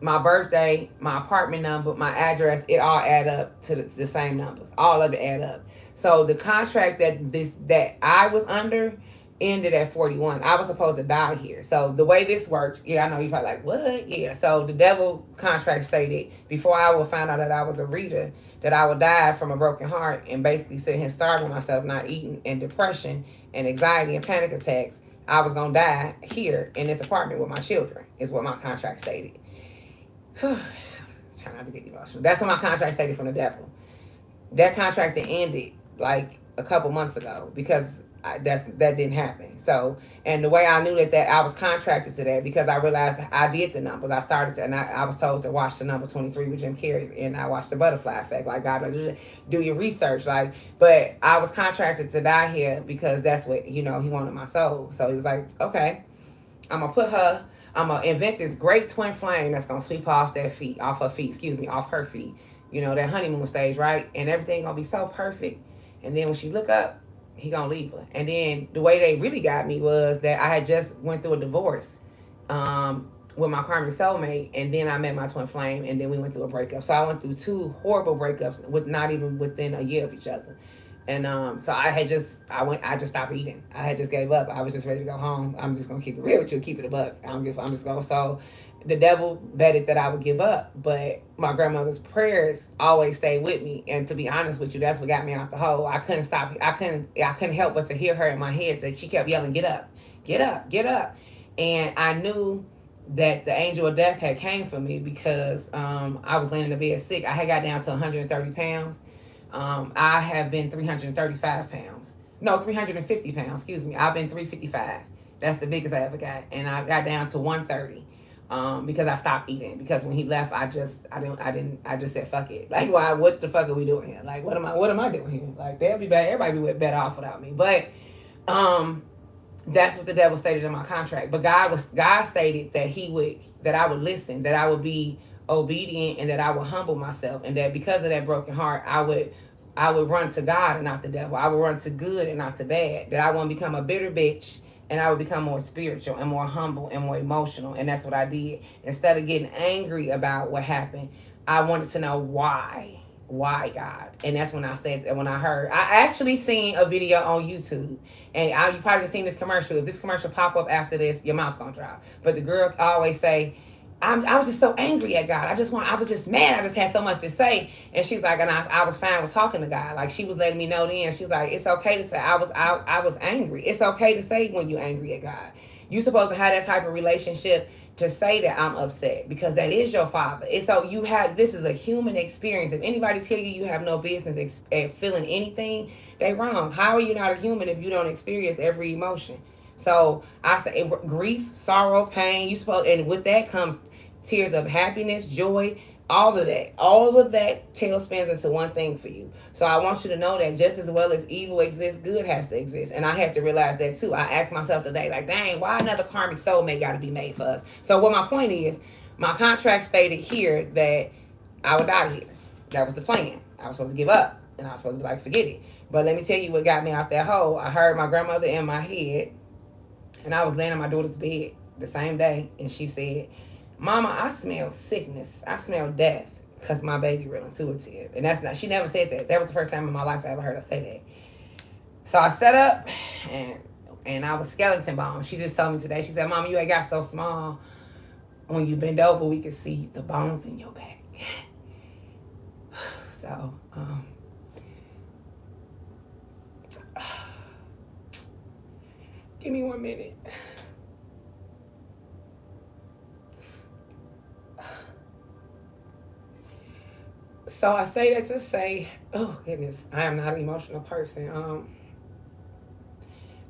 Speaker 1: my birthday, my apartment number, my address, it all add up to the same numbers. All of it add up. So the contract that I was under ended at 41. I was supposed to die here. So the way this works, yeah, I know you're probably like, what? Yeah. So the devil contract stated before I would find out that I was a reader, that I would die from a broken heart and basically sit here starving myself, not eating, and depression and anxiety and panic attacks. I was gonna die here in this apartment with my children, is what my contract stated. Try not to get emotional. That's what my contract stated from the devil. That contract ended like a couple months ago because that didn't happen. So, and the way I knew that I was contracted to that, because I realized I did the numbers. I started to, and I was told to watch the number 23 with Jim Carrey, and I watched the Butterfly Effect. Like, God, like, do your research. Like, but I was contracted to die here because that's what, you know, he wanted my soul. So he was like, okay, I'm going to invent this great twin flame that's going to sweep her off her feet, off her feet. You know, that honeymoon stage, right? And everything going to be so perfect. And then when she look up, he gonna leave her. And then the way they really got me was that I had just went through a divorce with my karmic soulmate, and then I met my twin flame, and then we went through a breakup. So I went through 2 horrible breakups with not even within a year of each other. And so I just stopped eating. I had just gave up. I was just ready to go home. I'm just gonna keep it real with you, keep it a buck. I'm just gonna. So the devil betted that I would give up, but my grandmother's prayers always stayed with me. And to be honest with you, that's what got me out the hole. I couldn't stop. I couldn't help but to hear her in my head say, she kept yelling, "Get up, get up, get up." And I knew that the angel of death had came for me because I was laying in the bed sick. I had got down to 130 pounds. I have been 335 pounds. No, 350 pounds, excuse me. I've been 355. That's the biggest I ever got. And I got down to 130 because I stopped eating. Because when he left, I just said, fuck it. Like, why, what the fuck are we doing here? Like, what am I doing here? Like, they'll be better, everybody be better off without me. But, that's what the devil stated in my contract. But God stated that I would listen, that I would be obedient, and that I would humble myself, and that because of that broken heart, I would run to God and not the devil. I would run to good and not to bad. That I wouldn't become a bitter bitch, and I would become more spiritual and more humble and more emotional. And that's what I did. Instead of getting angry about what happened, I wanted to know why. Why, God? And that's when I said, and when I heard, I actually seen a video on YouTube, and you probably seen this commercial. If this commercial pop up after this, your mouth gonna drop. But the girl always say, I was just so angry at God. I was just mad. I just had so much to say. And she's like, and I was fine with talking to God. Like, she was letting me know then. She's like, it's okay to say I was angry. It's okay to say when you're angry at God. You're supposed to have that type of relationship to say that I'm upset, because that is your father. And so this is a human experience. If anybody tell you have no business feeling anything, they wrong. How are you not a human if you don't experience every emotion? So I say grief, sorrow, pain, and with that comes tears of happiness, joy, all of that tailspins into one thing for you. So I want you to know that just as well as evil exists, good has to exist. And I had to realize that too. I asked myself today, like, dang, why another karmic soulmate got to be made for us? So what my point is, my contract stated here that I would die here. That was the plan. I was supposed to give up, and I was supposed to be like, forget it. But let me tell you what got me out that hole. I heard my grandmother in my head, and I was laying in my daughter's bed the same day, and she said, Mama, I smell sickness. I smell death, because my baby real intuitive. And she never said that. That was the first time in my life I ever heard her say that. So I sat up, and I was skeleton bones. She just told me today, she said, Mama, you ain't got so small. When you bend over, we can see the bones in your back. So, give me 1 minute. So I say that to say, oh goodness, I am not an emotional person.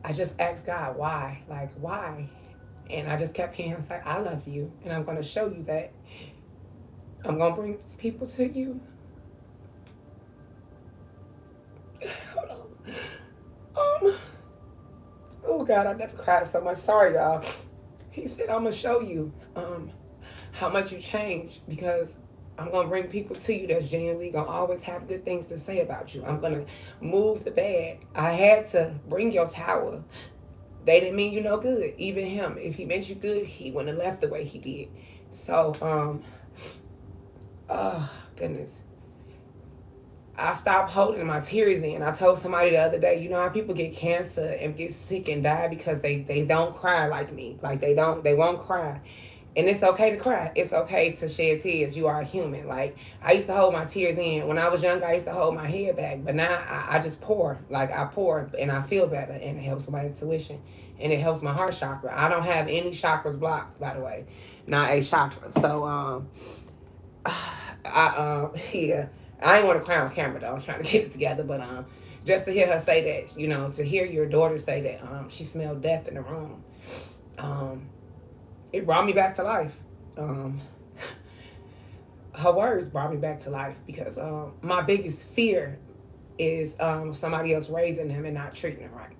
Speaker 1: I just asked God why, like why, and I just kept hearing him say, I love you, and I'm going to show you that. I'm going to bring people to you. Hold on. Oh God, I never cried so much. Sorry, y'all. He said, I'm going to show you how much you changed, because I'm going to bring people to you that's genuinely going to always have good things to say about you. I'm going to move the bad. I had to bring your tower. They didn't mean you no good. Even him, if he meant you good, he wouldn't have left the way he did. So, oh, goodness. I stopped holding my tears in. I told somebody the other day, you know how people get cancer and get sick and die because they don't cry like me. Like they won't cry. And it's okay to cry. It's okay to shed tears. You are a human. Like, I used to hold my tears in. When I was younger, I used to hold my head back. But now I just pour. Like, I pour and I feel better. And it helps my intuition. And it helps my heart chakra. I don't have any chakras blocked, by the way. Not a chakra. So, yeah. I ain't want to cry on camera, though. I'm trying to get it together. But just to hear her say that, you know, to hear your daughter say that she smelled death in the room. It brought me back to life. Her words brought me back to life, because my biggest fear is somebody else raising them and not treating them right.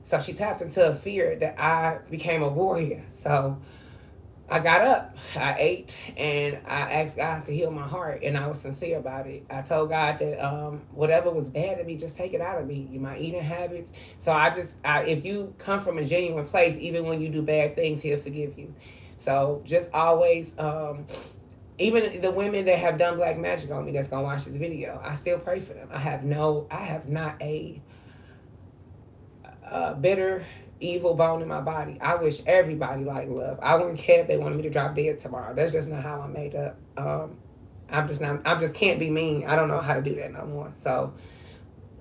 Speaker 1: So she tapped into a fear that I became a warrior. So I got up, I ate, and I asked God to heal my heart, and I was sincere about it. I told God that whatever was bad in me, just take it out of me. My eating habits. So if you come from a genuine place, even when you do bad things, He'll forgive you. So just always, even the women that have done black magic on me that's gonna watch this video, I still pray for them. I have not a bitter, evil bone in my body. I wish everybody liked love. I wouldn't care if they wanted me to drop dead tomorrow. That's just not how I'm made up. I just can't be mean. I don't know how to do that no more. So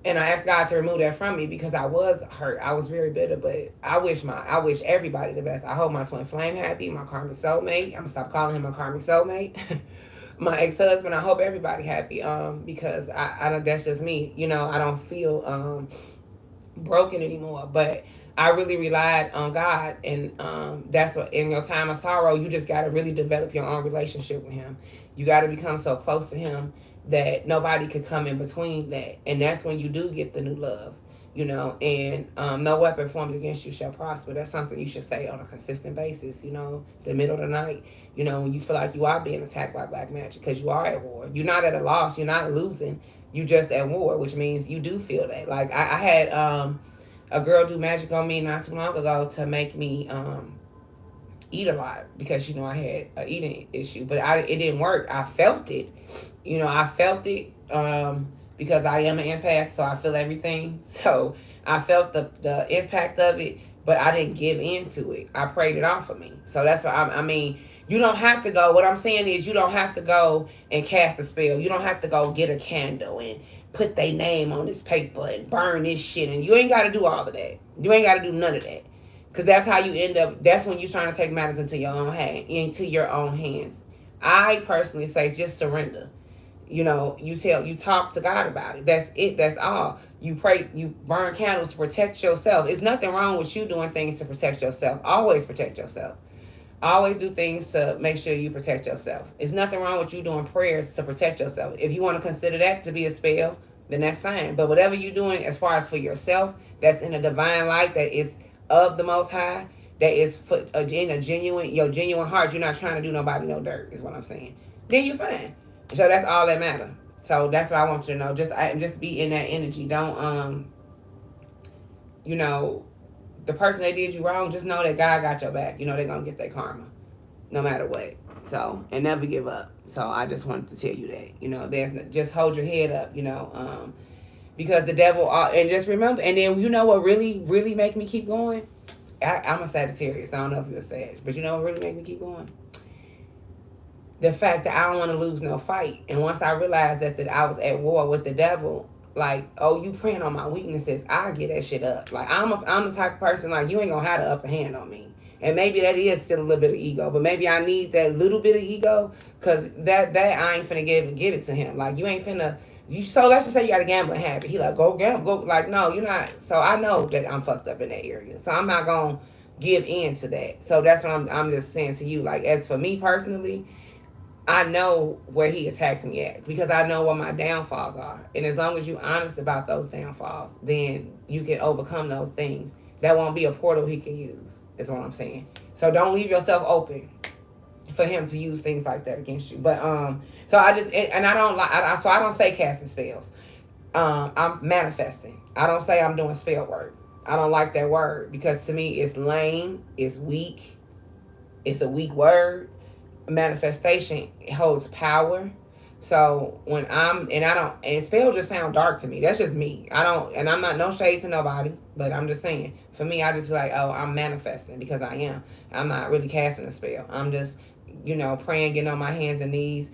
Speaker 1: And I asked God to remove that from me because I was hurt. I was very bitter, but I wish everybody the best. I hope my twin flame happy, my karmic soulmate. I'm gonna stop calling him my karmic soulmate. My ex-husband, I hope everybody happy. Because I that's just me. I don't feel broken anymore. But I really relied on God, and that's what in your time of sorrow, you just got to really develop your own relationship with Him. You got to become so close to Him that nobody could come in between that, and that's when you do get the new love. And no weapon formed against you shall prosper. That's something you should say on a consistent basis. The middle of the night. When you feel like you are being attacked by black magic, because you are at war. You're not at a loss. You're not losing. You just at war, which means you do feel that. Like I had a girl do magic on me not too long ago to make me eat a lot because I had an eating issue, but it didn't work. I felt it. I felt it because I am an empath, so I feel everything. So I felt the impact of it, but I didn't give into it. I prayed it off of me. So that's what I mean. You don't have to go. What I'm saying is, you don't have to go and cast a spell. You don't have to go get a candle and put their name on this paper and burn this shit. And you ain't got to do all of that. You ain't got to do none of that. Because that's how you end up. That's when you're trying to take matters into your own hands. I personally say just surrender. You talk to God about it. That's it. That's all. You pray, you burn candles to protect yourself. There's nothing wrong with you doing things to protect yourself. Always protect yourself. Always do things to make sure you protect yourself. There's nothing wrong with you doing prayers to protect yourself. If you want to consider that to be a spell, then that's fine. But whatever you're doing as far as for yourself, that's in a divine light, that is of the Most High, that is in your genuine heart. You're not trying to do nobody no dirt, is what I'm saying. Then you're fine. So that's all that matters. So that's what I want you to know. Just be in that energy. Don't the person that did you wrong, just know that God got your back. They're going to get their karma no matter what. So, and never give up. So I just wanted to tell you that, just hold your head up, because the devil, and just remember, and then what really, really make me keep going? I'm a Sagittarius. I don't know if you're a Sag, but what really make me keep going? The fact that I don't want to lose no fight. And once I realized that I was at war with the devil, like, oh, you preying on my weaknesses, I get that shit up. Like, I'm the type of person, like, you ain't gonna have the upper hand on me. And maybe that is still a little bit of ego, but maybe I need that little bit of ego, because that I ain't finna give it to him. Like, you ain't finna, so let's just say you got a gambling habit. He like, go gamble, go, like, no, you're not. So I know that I'm fucked up in that area. So I'm not gonna give in to that. So that's what I'm just saying to you. Like, as for me personally, I know where he attacks me at, because I know what my downfalls are. And as long as you're honest about those downfalls, then you can overcome those things. That won't be a portal he can use, is what I'm saying. So don't leave yourself open for him to use things like that against you. But so I just, and I don't like, so I don't say casting spells. I'm manifesting. I don't say I'm doing spell work. I don't like that word, because to me it's lame, it's weak, it's a weak word. Manifestation holds power. So when and spell just sound dark to me. That's just me. And I'm not no shade to nobody, but I'm just saying, for me, I just feel like, oh, I'm manifesting, because I am. I'm not really casting a spell. I'm just, praying, getting on my hands and knees.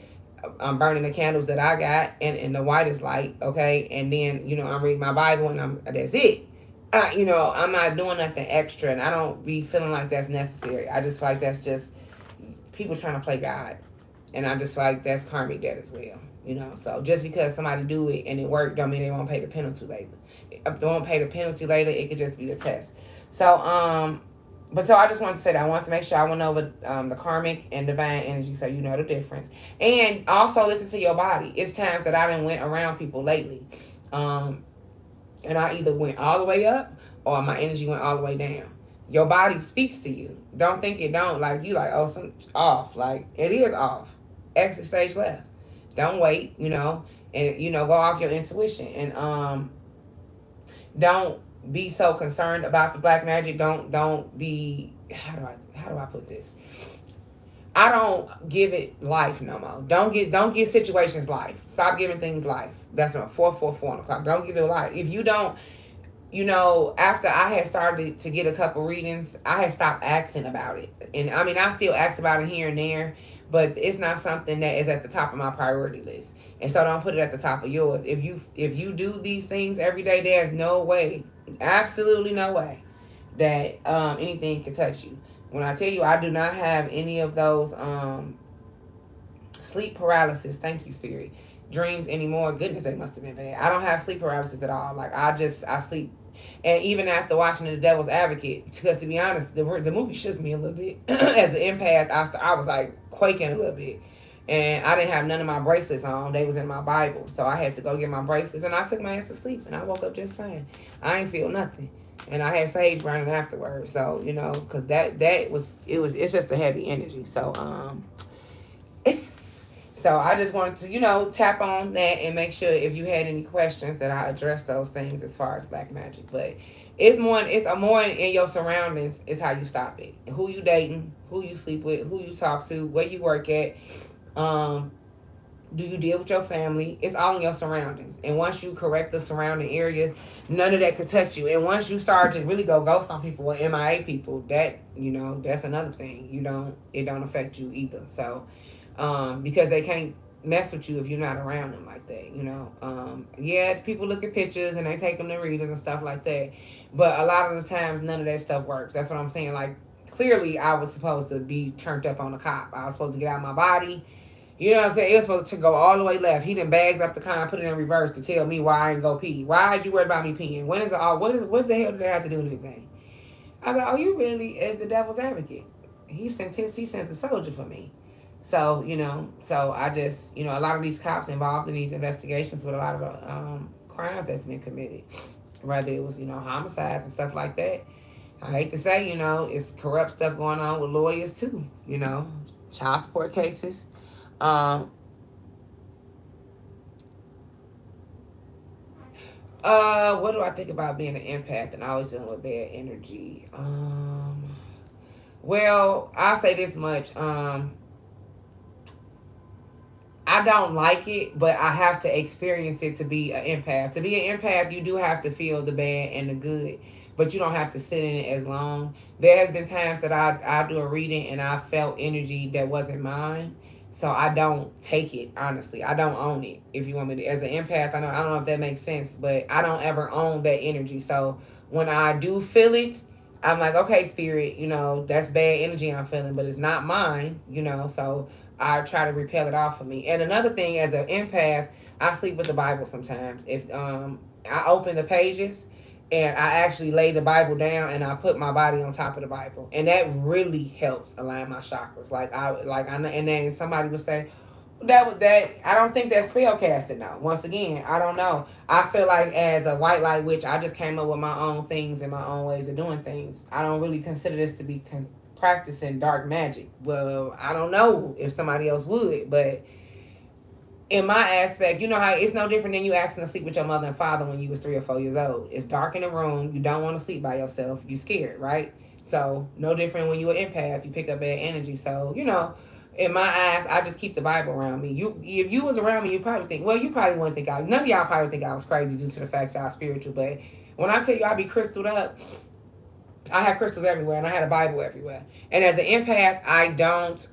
Speaker 1: I'm burning the candles that I got in the whitest light, okay? And then, I'm reading my Bible, and that's it. I'm not doing nothing extra, and I don't be feeling like that's necessary. I just feel like that's just people trying to play God. And I just feel like that's karmic debt as well. So just because somebody do it and it worked, don't mean they won't pay the penalty later. If they won't pay the penalty later, it could just be a test. So so I just wanted to say that I want to make sure I went over the karmic and divine energy, so you know the difference. And also listen to your body. It's times that I done went around people lately, and I either went all the way up or my energy went all the way down. Your body speaks to you. Don't think it don't. Like, you like, oh, something's off. Like, it is off. Exit stage left. Don't wait, and, go off your intuition. And don't be so concerned about the black magic. Don't be, how do I put this? I don't give it life no more. Don't give situations life. Stop giving things life. That's not 4 o'clock. Don't give it life. If you don't, after I had started to get a couple readings, I had stopped asking about it. And I mean, I still ask about it here and there, but it's not something that is at the top of my priority list. And so don't put it at the top of yours. If you do these things every day, there's no way, absolutely no way, that anything can touch you. When I tell you I do not have any of those sleep paralysis, thank you, spirit, dreams anymore. Goodness, they must have been bad. I don't have sleep paralysis at all. Like I sleep. And even after watching The Devil's Advocate, because to be honest, the movie shook me a little bit. As an empath, I was like quaking a little bit. And I didn't have none of my bracelets on. They was in my Bible. So I had to go get my bracelets. And I took my ass to sleep. And I woke up just fine. I ain't feel nothing. And I had sage burning afterwards. So, you know, because it's just a heavy energy. So, so I just wanted to, you know, tap on that and make sure if you had any questions that I addressed those things as far as black magic. But it's more in your surroundings is how you stop it. Who you dating, who you sleep with, who you talk to, where you work at. Do you deal with your family? It's all in your surroundings. And once you correct the surrounding area, none of that could touch you. And once you start to really go ghost on people or MIA people, that, you know, that's another thing. It don't affect you either. So, because they can't mess with you if you're not around them like that, you know. Yeah, people look at pictures and they take them to readers and stuff like that. But a lot of the times, none of that stuff works. That's what I'm saying. Like, clearly, I was supposed to be turned up on the cop. I was supposed to get out of my body. You know what I'm saying? It was supposed to go all the way left. He done bags up the car and put it in reverse to tell me why I ain't go pee. Why is you worried about me peeing? What the hell did they have to do with anything? I was like, oh, you really is the devil's advocate. He sent a soldier for me. So, you know, I just, you know, a lot of these cops involved in these investigations with a lot of crimes that's been committed. Whether it was, you know, homicides and stuff like that. I hate to say, you know, it's corrupt stuff going on with lawyers too, you know, child support cases. What do I think about being an empath and always dealing with bad energy? Well, I'll say this much. I don't like it, but I have to experience it to be an empath. To be an empath, you do have to feel the bad and the good, but you don't have to sit in it as long. There has been times that I do a reading and I felt energy that wasn't mine. So I don't take it, honestly. I don't own it, if you want me to. As an empath, I don't know if that makes sense, but I don't ever own that energy. So when I do feel it, I'm like, okay, spirit, you know, that's bad energy I'm feeling, but it's not mine, you know, so I try to repel it off of me. And another thing, as an empath, I sleep with the Bible sometimes. If I open the pages and I actually lay the Bible down and I put my body on top of the Bible, and that really helps align my chakras. And then somebody would say that I don't think that's spellcasting now. Once again, I don't know. I feel like as a white light witch, I just came up with my own things and my own ways of doing things. I don't really consider this to be practicing dark magic. Well, I don't know if somebody else would, but in my aspect, you know how it's no different than you asking to sleep with your mother and father when you was 3 or 4 years old. It's dark in the room. You don't want to sleep by yourself. You scared, right? So no different when you an empath. You pick up bad energy. So, you know, in my eyes, I just keep the Bible around me. If you was around me, you probably think, well, you probably wouldn't think none of y'all probably think I was crazy due to the fact y'all spiritual. But when I tell you I be crystalled up, I have crystals everywhere, and I had a Bible everywhere. And as an empath, I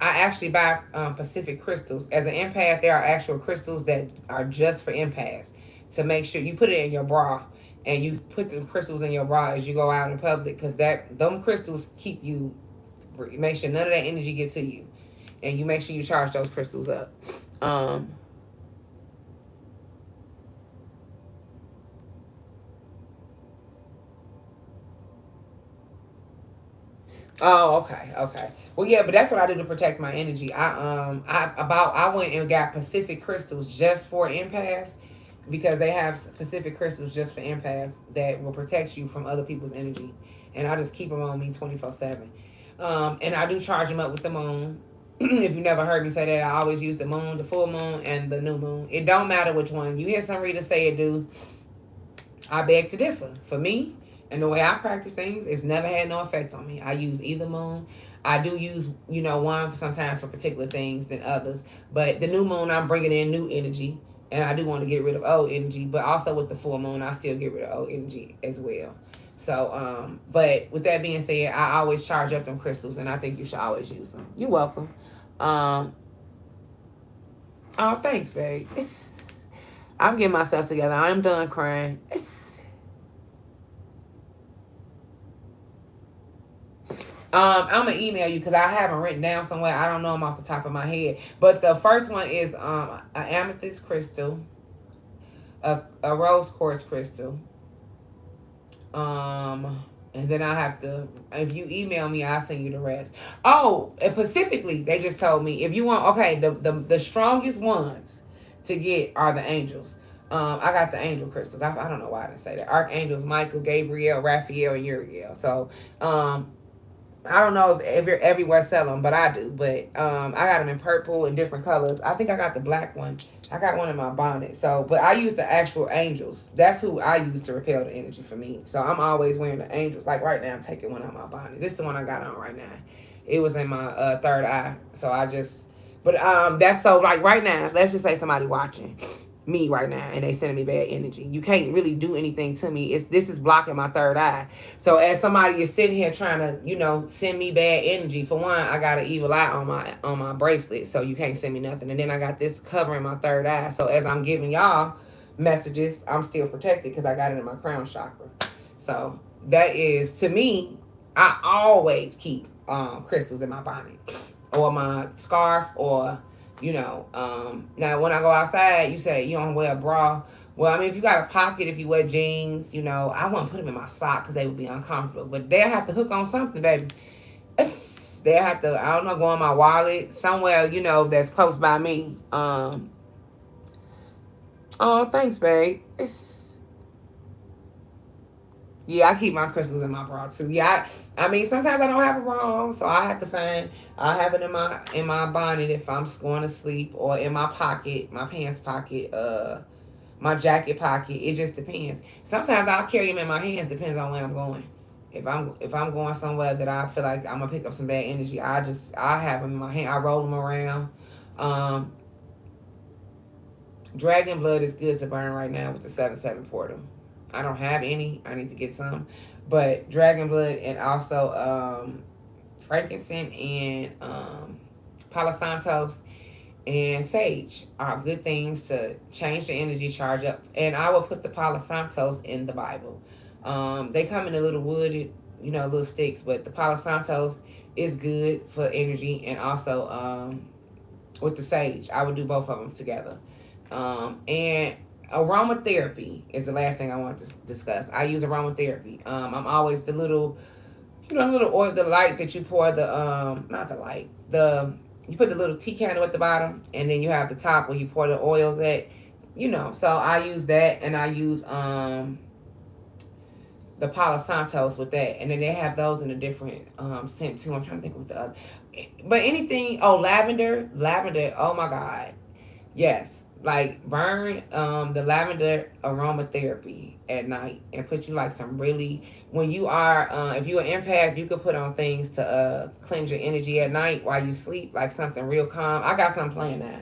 Speaker 1: actually buy Pacific crystals. As an empath, there are actual crystals that are just for empaths to make sure you put it in your bra, and you put the crystals in your bra as you go out in public, because them crystals make sure none of that energy gets to you, and you make sure you charge those crystals up. Oh, okay. Well, yeah, but that's what I do to protect my energy. I went and got Pacific crystals just for empaths, because they have Pacific crystals just for empaths that will protect you from other people's energy, and I just keep them on me 24/7. And I do charge them up with the moon. If you never heard me say that, I always use the moon, the full moon, and the new moon. It don't matter which one. You hear some readers say it do. I beg to differ. For me, and the way I practice things, it's never had no effect on me. I use either moon. I do use, you know, one sometimes for particular things than others. But the new moon, I'm bringing in new energy. And I do want to get rid of old energy. But also with the full moon, I still get rid of old energy as well. So, but with that being said, I always charge up them crystals. And I think you should always use them. You're welcome. Oh, thanks, babe. I'm getting myself together. I'm done crying. I'm gonna email you because I haven't written down somewhere. I don't know them off the top of my head. But the first one is an amethyst crystal, a rose quartz crystal. And then I have to. If you email me, I'll send you the rest. Oh, and specifically, they just told me if you want. Okay, the strongest ones to get are the angels. I got the angel crystals. I don't know why I didn't say that. Archangels Michael, Gabriel, Raphael, and Uriel. So I don't know if you're everywhere sell them, but I do. But I got them in purple and different colors. I think I got the black one. I got one in my bonnet. So, but I use the actual angels. That's who I use to repel the energy for me. So I'm always wearing the angels. Like right now, I'm taking one out of my bonnet. This is the one I got on right now. It was in my third eye. So I just, but that's so like right now. Let's just say somebody watching me right now and they sending me bad energy. You can't really do anything to me. This is blocking my third eye. So as somebody is sitting here trying to, send me bad energy, for one, I got an evil eye on my bracelet, so you can't send me nothing. And then I got this covering my third eye. So as I'm giving y'all messages, I'm still protected because I got it in my crown chakra. So that is, to me, I always keep crystals in my bonnet or my scarf or now when I go outside, you say you don't wear a bra. Well, I mean, if you got a pocket, if you wear jeans, I wouldn't put them in my sock because they would be uncomfortable. But they'll have to hook on something, baby. They'll have to, I don't know, go in my wallet somewhere, that's close by me. Oh, thanks, babe. Yeah, I keep my crystals in my bra too. Yeah, I mean sometimes I don't have a bra, so I have to find. I have it in my bonnet if I'm going to sleep, or in my pocket, my pants pocket, my jacket pocket. It just depends. Sometimes I'll carry them in my hands. Depends on where I'm going. If I'm going somewhere that I feel like I'm gonna pick up some bad energy, I have them in my hand. I roll them around. Dragon blood is good to burn right now with the 7/7 portal. I don't have any. I need to get some. But dragon blood and also frankincense and Palo Santos and sage are good things to change the energy, charge up. And I will put the Palo Santos in the Bible. They come in a little wooded, little sticks, but the Palo Santos is good for energy, and also with the sage, I would do both of them together. And aromatherapy is the last thing I want to discuss. I use aromatherapy. I'm always the little, little oil, the light that you pour not the light, you put the little tea candle at the bottom, and then you have the top where you pour the oils at, So I use that, and I use the Palo Santos with that, and then they have those in a different scent too. I'm trying to think of the other, but anything. Oh, lavender, oh my God, yes. Like burn the lavender aromatherapy at night and put you like some really, when you are if you're an empath, you could put on things to cleanse your energy at night while you sleep, like something real calm. I got something playing now,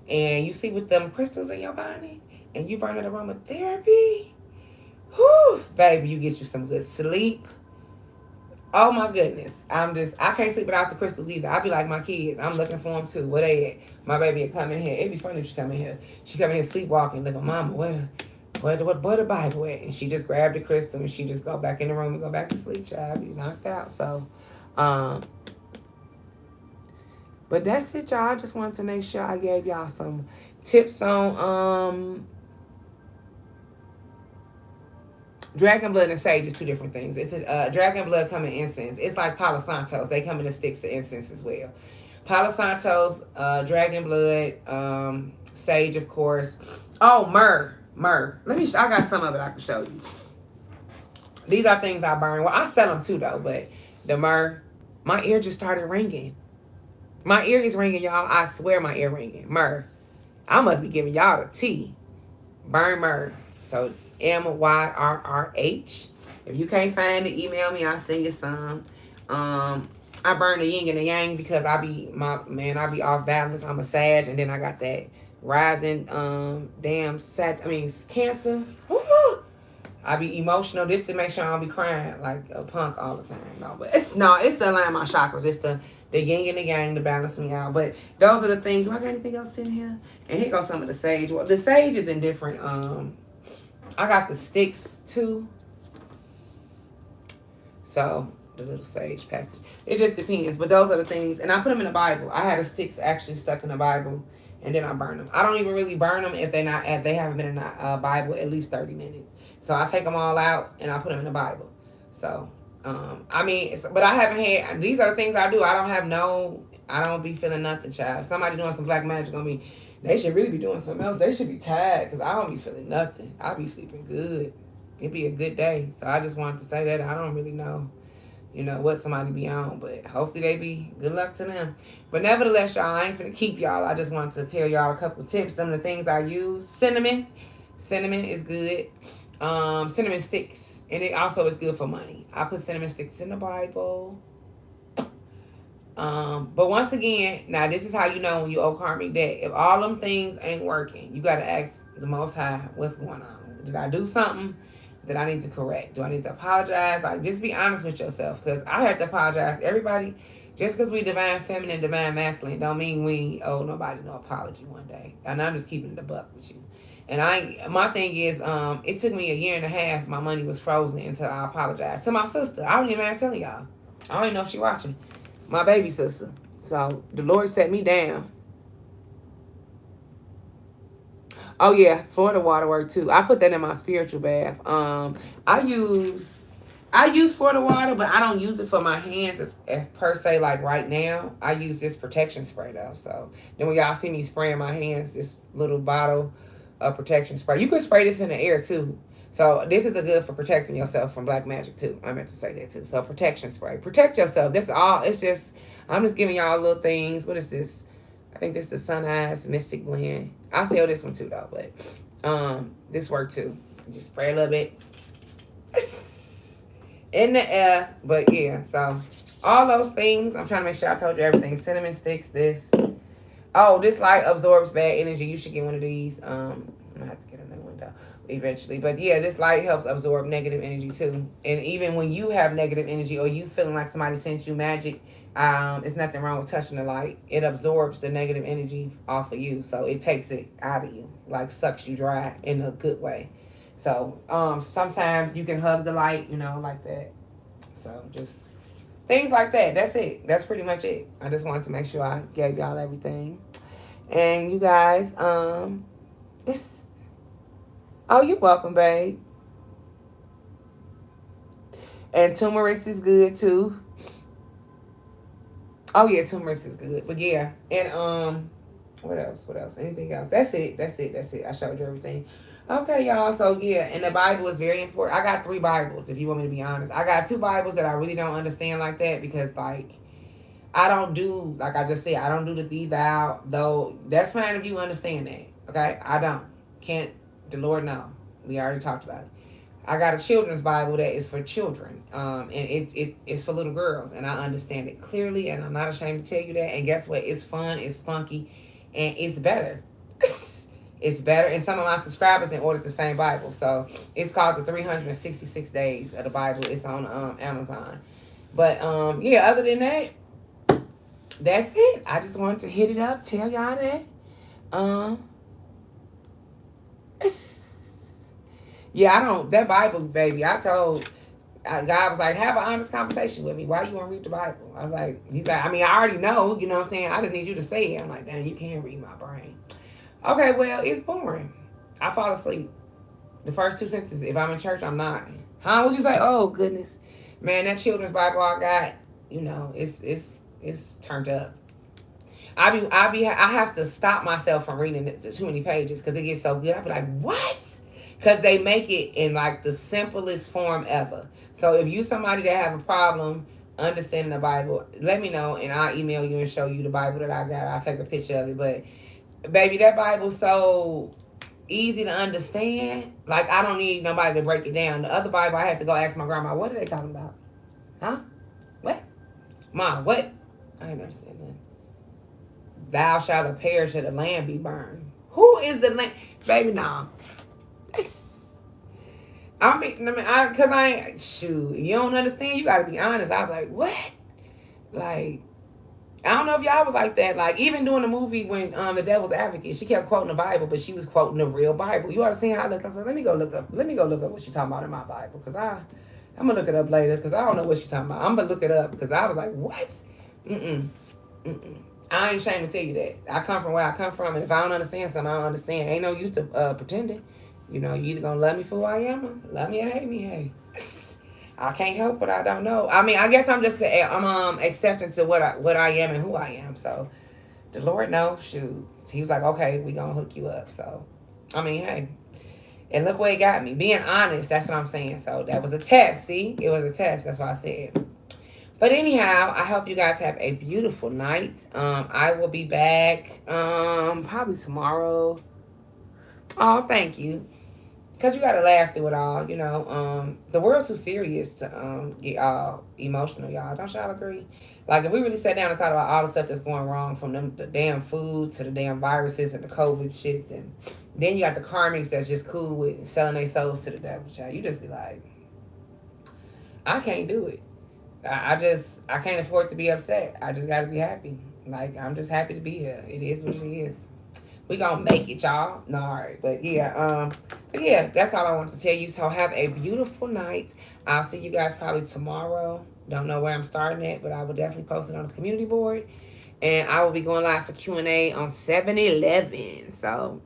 Speaker 1: and you see with them crystals in your body and you burn it aromatherapy, whew, baby, you get you some good sleep. Oh my goodness. I can't sleep without the crystals either. I be like my kids. I'm looking for them too. Where they at? My baby would come in here. It'd be funny if she come in here. She come in here sleepwalking, looking, Mama, where the Bible at? And she just grabbed the crystal and she just go back in the room and go back to sleep, child. Be knocked out. So, but that's it, y'all. I just wanted to make sure I gave y'all some tips on dragon blood and sage is two different things. It's dragon blood come in incense. It's like Palo Santos. They come in the sticks of incense as well. Palo Santos, dragon blood, sage, of course. Oh, myrrh. I got some of it I can show you. These are things I burn. Well, I sell them too, though. But the myrrh, my ear just started ringing. My ear is ringing, y'all. I swear my ear ringing. Myrrh. I must be giving y'all the tea. Burn myrrh. So MYRRH. If you can't find it, email me. I'll send you some. I burn the yin and the yang because I be off balance. I'm a Sag, and then I got that rising Cancer. Woo-hoo! I be emotional. This to make sure I don't be crying like a punk all the time. No, but it's to align my chakras. It's to The yin and the yang to balance me out. But those are the things. Do I got anything else in here? And here goes some of the sage. Well, the sage is in different. I got the sticks too. So the little sage package. It just depends. But those are the things. And I put them in the Bible. I had the sticks actually stuck in the Bible, and then I burn them. I don't even really burn them if they haven't been in the Bible at least 30 minutes. So I take them all out and I put them in the Bible. So I mean, but I haven't had. These are the things I do. I don't be feeling nothing, child. Somebody doing some black magic on me, they should really be doing something else. They should be tired because I don't be feeling nothing. I be sleeping good. It'd be a good day. So I just wanted to say that. I don't really know, what somebody be on, but hopefully they be good luck to them. But nevertheless, y'all, I ain't finna keep y'all. I just wanted to tell y'all a couple tips. Some of the things I use. Cinnamon is good. Cinnamon sticks, and it also is good for money. I put cinnamon sticks in the Bible. But once again, now this is how you know when you owe karmic debt. If all them things ain't working, you gotta ask the Most High, what's going on? Did I do something that I need to correct? Do I need to apologize? Like, just be honest with yourself, because I had to apologize. Everybody, just because we divine feminine, divine masculine, don't mean we owe nobody no apology one day. And I'm just keeping it a buck with you. And my thing is, it took me a year and a half. My money was frozen until I apologized to my sister. I don't even mind telling y'all. I don't even know if she's watching. My baby sister. So the Lord set me down. Oh yeah, Florida water work too. I put that in my spiritual bath. I use Florida water, but I don't use it for my hands as per se. Like right now, I use this protection spray though. So then when y'all see me spraying my hands, this little bottle of protection spray. You can spray this in the air too. So this is a good for protecting yourself from black magic too. I meant to say that too. So protection spray. Protect yourself. That's all. It's just, I'm just giving y'all little things. What is this? I think this is the Sun Eyes Mystic Blend. I sell this one too though, but this worked too. Just spray a little bit in the air. But yeah, so all those things. I'm trying to make sure I told you everything. Cinnamon sticks, this. Oh, this light absorbs bad energy. You should get one of these. I'm gonna have to get another window eventually. But yeah, this light helps absorb negative energy too. And even when you have negative energy or you feeling like somebody sent you magic, there's nothing wrong with touching the light. It absorbs the negative energy off of you. So it takes it out of you. Like sucks you dry in a good way. So sometimes you can hug the light, like that. So just things like that. That's it. That's pretty much it. I just wanted to make sure I gave y'all everything. And you guys, oh, you're welcome, babe. And turmeric is good too. Oh yeah, turmeric is good. But yeah, and what else? Anything else? That's it. I showed you everything. Okay, y'all. So yeah, and the Bible is very important. I got 3 Bibles, if you want me to be honest. I got 2 Bibles that I really don't understand like that because like I don't do, like I just said, I don't do the thee thou, though that's fine if you understand that. Okay? I don't. Can't, the Lord know. We already talked about it. I got a children's Bible that is for children. And it's for little girls. And I understand it clearly, and I'm not ashamed to tell you that. And guess what? It's fun, it's funky, and it's better. It's better. And some of my subscribers then ordered the same Bible. So it's called the 366 Days of the Bible. It's on Amazon. But yeah, other than that, that's it. I just wanted to hit it up, tell y'all that. That Bible, baby, God was like, have an honest conversation with me. Why you want to read the Bible? I was like, he's like, I already know, you know what I'm saying? I just need you to say it. I'm like, dang, you can't read my brain. Okay, well, it's boring. I fall asleep. The first 2 sentences, if I'm in church, I'm not. Huh? Would you say? Oh, goodness. Man, that children's Bible I got, it's turned up. I have to stop myself from reading too many pages because it gets so good. I be like, what? Because they make it in like the simplest form ever. So if you somebody that have a problem understanding the Bible, let me know and I'll email you and show you the Bible that I got. I'll take a picture of it. But baby, that Bible's so easy to understand. Like I don't need nobody to break it down. The other Bible I had to go ask my grandma, what are they talking about? Huh? What? Mom, what? I didn't understand that. Thou shalt the perish of the land be burned. Who is the land? Baby, nah. Shoot, you don't understand, you gotta be honest. I was like, what? Like, I don't know if y'all was like that. Like even doing the movie when the Devil's Advocate, she kept quoting the Bible, but she was quoting the real Bible. You ought to see how I looked. I said, let me go look up. Let me go look up what she's talking about in my Bible, because I'm gonna look it up later because I don't know what she's talking about. I'm gonna look it up because I was like, what? Mm-mm. Mm-mm. I ain't ashamed to tell you that. I come from where I come from, and if I don't understand something, I don't understand. Ain't no use to pretending. You know, you either gonna love me for who I am, or love me or hate me. Hey, I can't help what I don't know. I mean, I guess I'm just I'm accepting to what I am and who I am. So the Lord knows. Shoot, He was like, okay, we gonna hook you up. So, I mean, hey, and look where it got me. Being honest, that's what I'm saying. So that was a test. See, it was a test. That's why I said. But anyhow, I hope you guys have a beautiful night. I will be back probably tomorrow. Oh, thank you. Cause you gotta laugh through it all, you know. The world's too serious to get all emotional, y'all. Don't y'all agree? Like if we really sat down and thought about all the stuff that's going wrong, from the damn food to the damn viruses and the COVID shits, and then you got the karmics that's just cool with selling their souls to the devil, child. You just be like, I can't do it. I can't afford to be upset. I just gotta be happy. Like I'm just happy to be here. It is what it is. We gonna make it, y'all. No, all right, but yeah, that's all I want to tell you. So have a beautiful night. I'll see you guys probably tomorrow. Don't know where I'm starting at, but I will definitely post it on the community board, and I will be going live for Q&A on 7-Eleven. So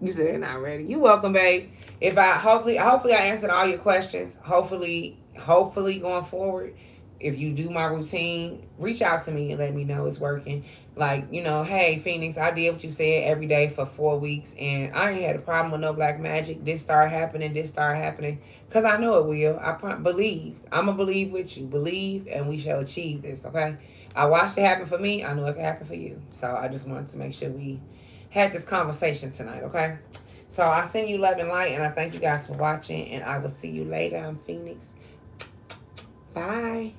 Speaker 1: you said they're not ready. You welcome, babe. If I hopefully I answered all your questions. Hopefully going forward, if you do my routine, reach out to me and let me know it's working. Like, you know, hey Phoenix, I did what you said every day for 4 weeks, and I ain't had a problem with no black magic. This started happening, because I know it will. Believe. I'm gonna believe with you. Believe, and we shall achieve this. Okay. I watched it happen for me. I know it can happen for you. So I just wanted to make sure we had this conversation tonight, okay? So I send you love and light, and I thank you guys for watching, and I will see you later. I'm Phoenix. Bye.